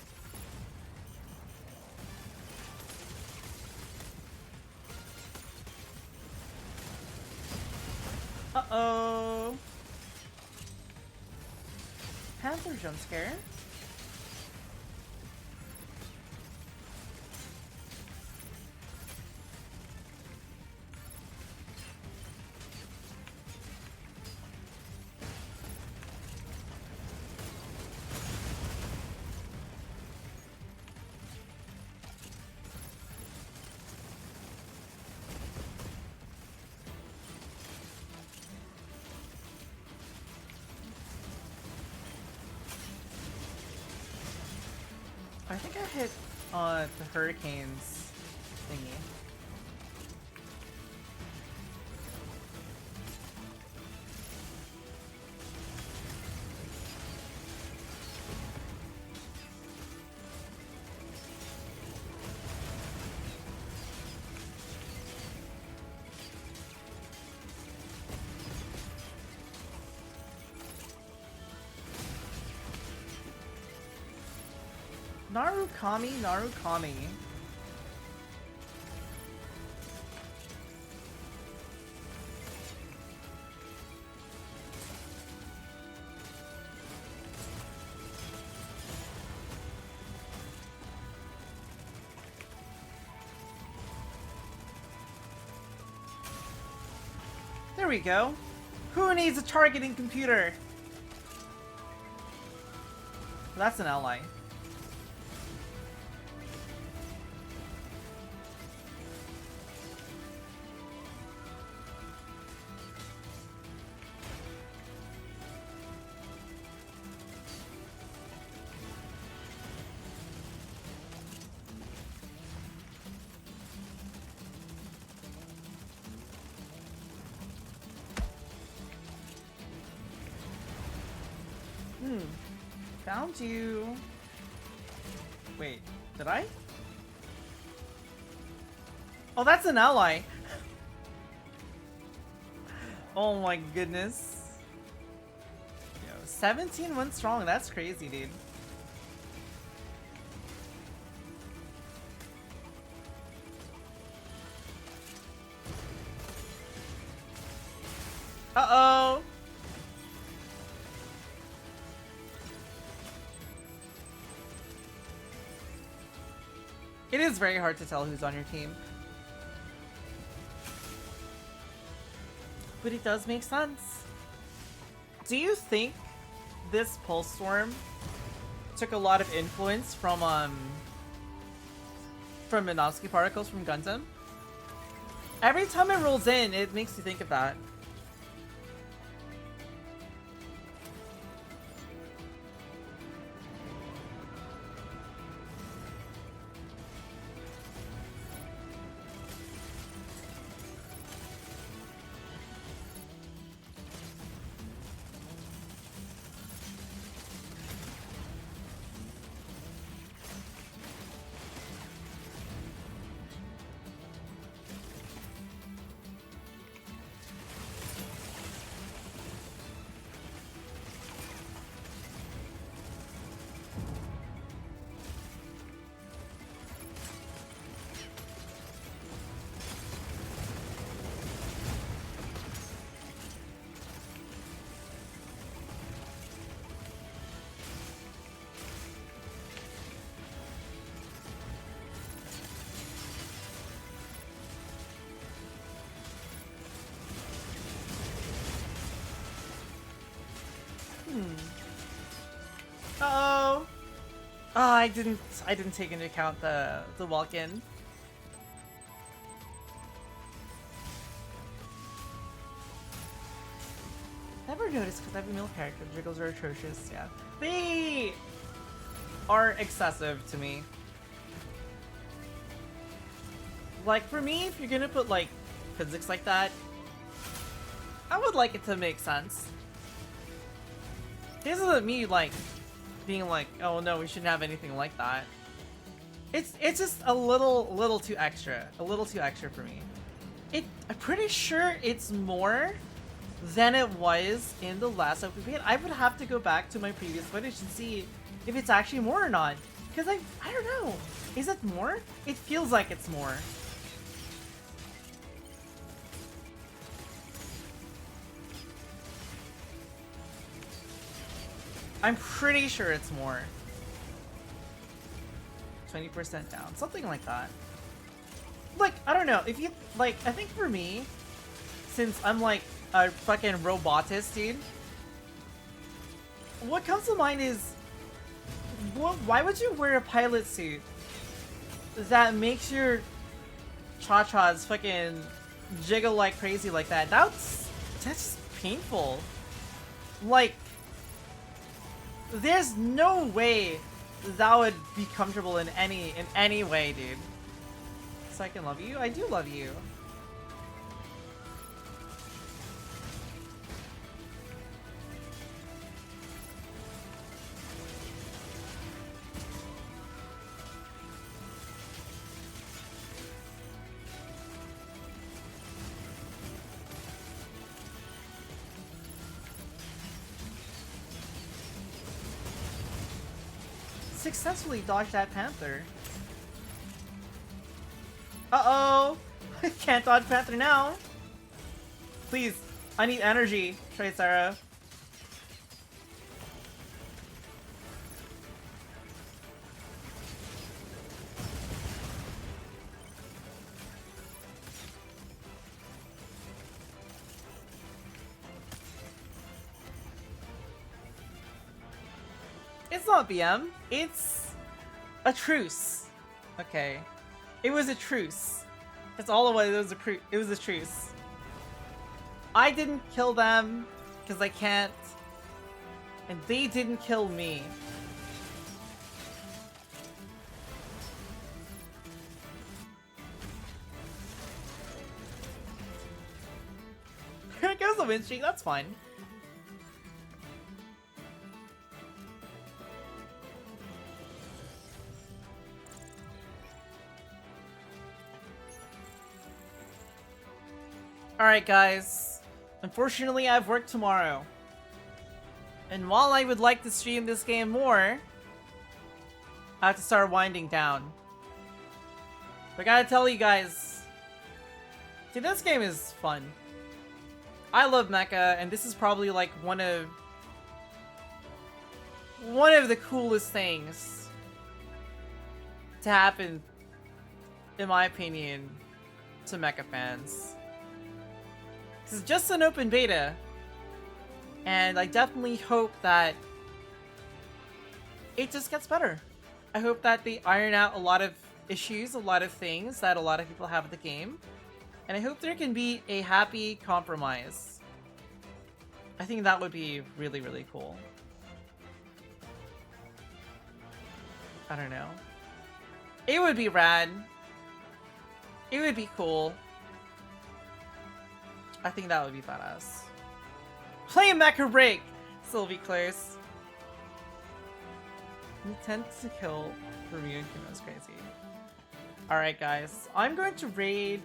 Uh-oh. Panther jump scare. I think I hit the hurricanes thingy. Narukami, Narukami. There we go. Who needs a targeting computer? That's an ally. Found you. Wait, did I? Oh, that's an ally. Oh my goodness. Yo, 17 went strong. That's crazy, dude. Uh-oh. It is very hard to tell who's on your team. But it does make sense. Do you think this Pulse Storm took a lot of influence from Minovsky particles from Gundam? Every time it rolls in, it makes you think of that. Uh-oh. Oh, I didn't take into account the walk-in. Never noticed because I have a male character. The jiggles are atrocious, yeah. They are excessive to me. Like, for me, if you're gonna put, like, physics like that, I would like it to make sense. This isn't me, like, being like, oh no, we shouldn't have anything like that. It's just a little too extra. A little too extra for me. I'm pretty sure it's more than it was in the last episode we had. I would have to go back to my previous footage and see if it's actually more or not. Because I don't know. Is it more? It feels like it's more. I'm pretty sure it's more. 20% down. Something like that. Like, I don't know. If you, like, I think for me, since I'm like a fucking robotist, dude, what comes to mind is, why would you wear a pilot suit that makes your cha-chas fucking jiggle like crazy like that? That's just painful. Like, there's no way that would be comfortable in any way, dude. So I can love you? I do love you. Successfully dodged that panther. Uh-oh! Can't dodge panther now! Please, I need energy, Trade Sarah. It's not BM, it's a truce. Okay. It was a truce. That's all it was. It was a truce. I didn't kill them because I can't, and they didn't kill me. Here goes the win streak. That's fine. Alright guys, unfortunately I have work tomorrow. And while I would like to stream this game more, I have to start winding down. But I gotta tell you guys, dude, this game is fun. I love Mecha, and this is probably like one of the coolest things to happen in my opinion, to mecha fans. This is just an open beta, and I definitely hope that it just gets better. I hope that they iron out a lot of issues, a lot of things that a lot of people have with the game, and I hope there can be a happy compromise. I think that would be really, really cool. I don't know. It would be rad. It would be cool. I think that would be badass. Play Mecha Break! Still be close. Intent to kill for me and Kuno is crazy. Alright guys, I'm going to raid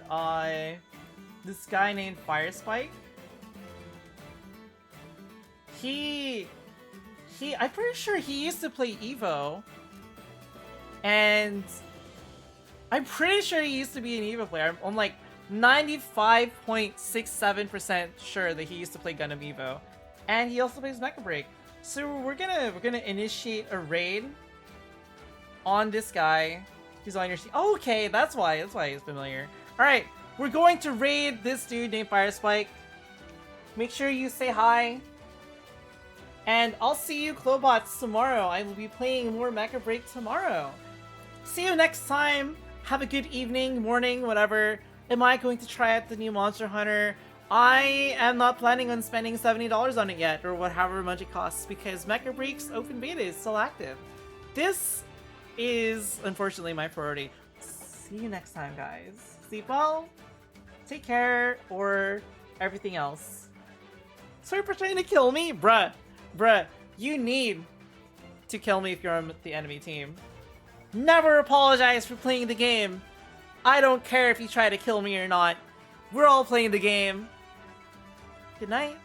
this guy named Firespike. I'm pretty sure he used to play Evo. And I'm pretty sure he used to be an Evo player. I'm like 95.67% sure that he used to play Gundam Evo. And he also plays Mecha Break. So we're gonna initiate a raid on this guy. He's on your team. Oh, okay, that's why he's familiar. Alright, we're going to raid this dude named Firespike. Make sure you say hi. And I'll see you Clobots tomorrow. I will be playing more Mecha Break tomorrow. See you next time. Have a good evening, morning, whatever. Am I going to try out the new Monster Hunter? I am not planning on spending $70 on it yet, or however much it costs, because Mecha Break's open beta is still active. This is, unfortunately, my priority. See you next time, guys. Sleep well, take care, or everything else. Sorry for trying to kill me? Bruh, you need to kill me if you're on the enemy team. Never apologize for playing the game. I don't care if you try to kill me or not. We're all playing the game. Good night.